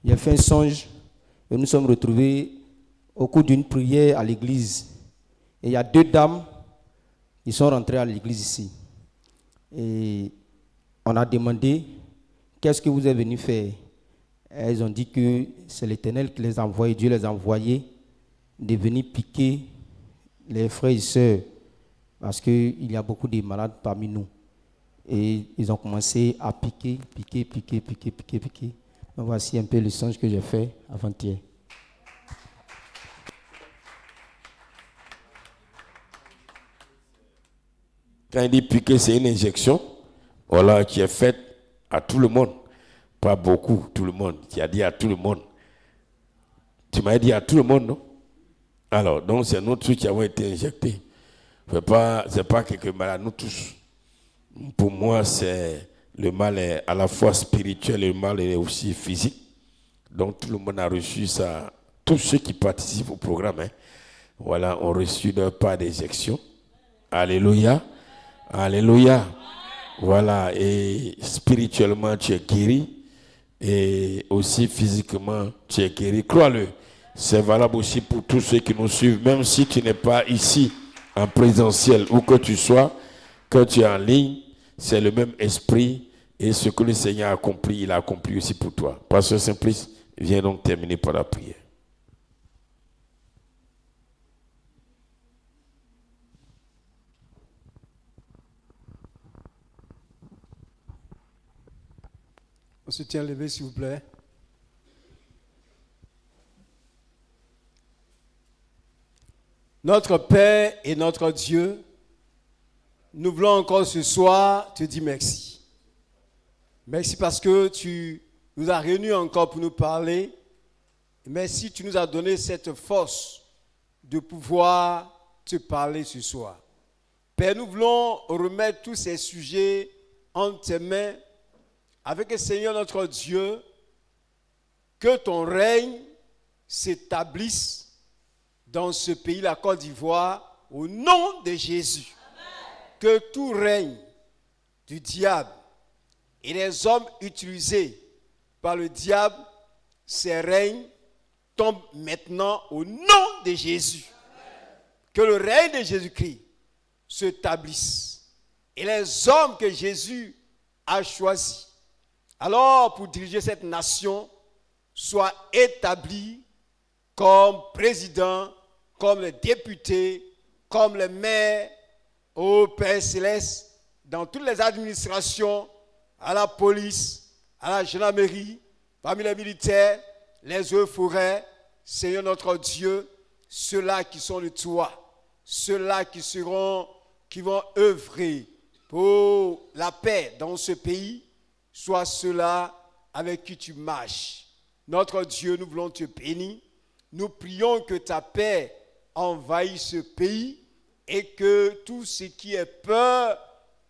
j'ai fait un songe et nous sommes retrouvés au cours d'une prière à l'église. Et il y a 2 dames qui sont rentrées à l'église ici. Et on a demandé, qu'est-ce que vous êtes venus faire? Elles ont dit que c'est l'Éternel qui les a envoyés, Dieu les a envoyés de venir piquer les frères et sœurs parce qu'il y a beaucoup de malades parmi nous. Et ils ont commencé à piquer. Donc voici un peu le songe que j'ai fait avant-hier. Quand il dit piquer, c'est une injection, voilà, qui est faite à tout le monde. Pas beaucoup, tout le monde. Tu as dit à tout le monde. Tu m'as dit à tout le monde, non? Alors, donc c'est nous tous qui avons été injectés. C'est pas quelques malades, nous tous. Pour moi, le mal est à la fois spirituel et le mal est aussi physique. Donc tout le monde a reçu ça. Tous ceux qui participent au programme, voilà, ont reçu leur part d'injection. Alléluia. Alléluia. Voilà, et spirituellement, tu es guéri. Et aussi physiquement, tu es guéri. Crois-le. C'est valable aussi pour tous ceux qui nous suivent. Même si tu n'es pas ici en présentiel, où que tu sois, que tu es en ligne, c'est le même esprit. Et ce que le Seigneur a accompli, il a accompli aussi pour toi. Pasteur Simplice, Viens donc terminer par la prière. On se tient levé, s'il vous plaît. Notre Père et notre Dieu, nous voulons encore ce soir te dire merci. Merci parce que tu nous as réunis encore pour nous parler. Merci, tu nous as donné cette force de pouvoir te parler ce soir. Père, nous voulons remettre tous ces sujets entre tes mains avec le Seigneur notre Dieu, que ton règne s'établisse dans ce pays, la Côte d'Ivoire, au nom de Jésus. Amen. Que tout règne du diable et les hommes utilisés par le diable, ces règnes tombent maintenant au nom de Jésus. Amen. Que le règne de Jésus-Christ s'établisse et les hommes que Jésus a choisis, alors pour diriger cette nation, soient établis comme président, comme les députés, comme les maires, au Père Céleste, dans toutes les administrations, à la police, à la gendarmerie, parmi les militaires, les eaux forêts, Seigneur notre Dieu, ceux-là qui sont de toi, ceux-là qui vont œuvrer pour la paix dans ce pays, soient ceux-là avec qui tu marches. Notre Dieu, nous voulons te bénir. Nous prions que ta paix envahisse ce pays et que tout ce qui est peur,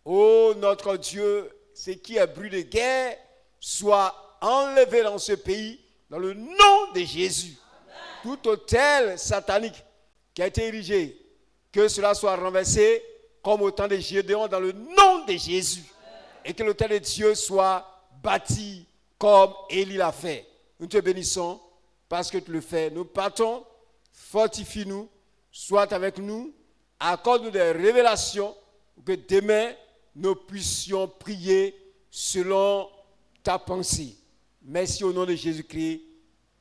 oh notre Dieu, ce qui est bruit de guerre, soit enlevé dans ce pays, dans le nom de Jésus. Amen. Tout autel satanique qui a été érigé, que cela soit renversé comme au temps de Gédéon, dans le nom de Jésus. Amen. Et que l'autel de Dieu soit bâti comme Élie l'a fait. Nous te bénissons parce que tu le fais. Nous partons, fortifie-nous, sois avec nous, accorde-nous des révélations pour que demain nous puissions prier selon ta pensée. Merci au nom de Jésus-Christ.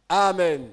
Amen.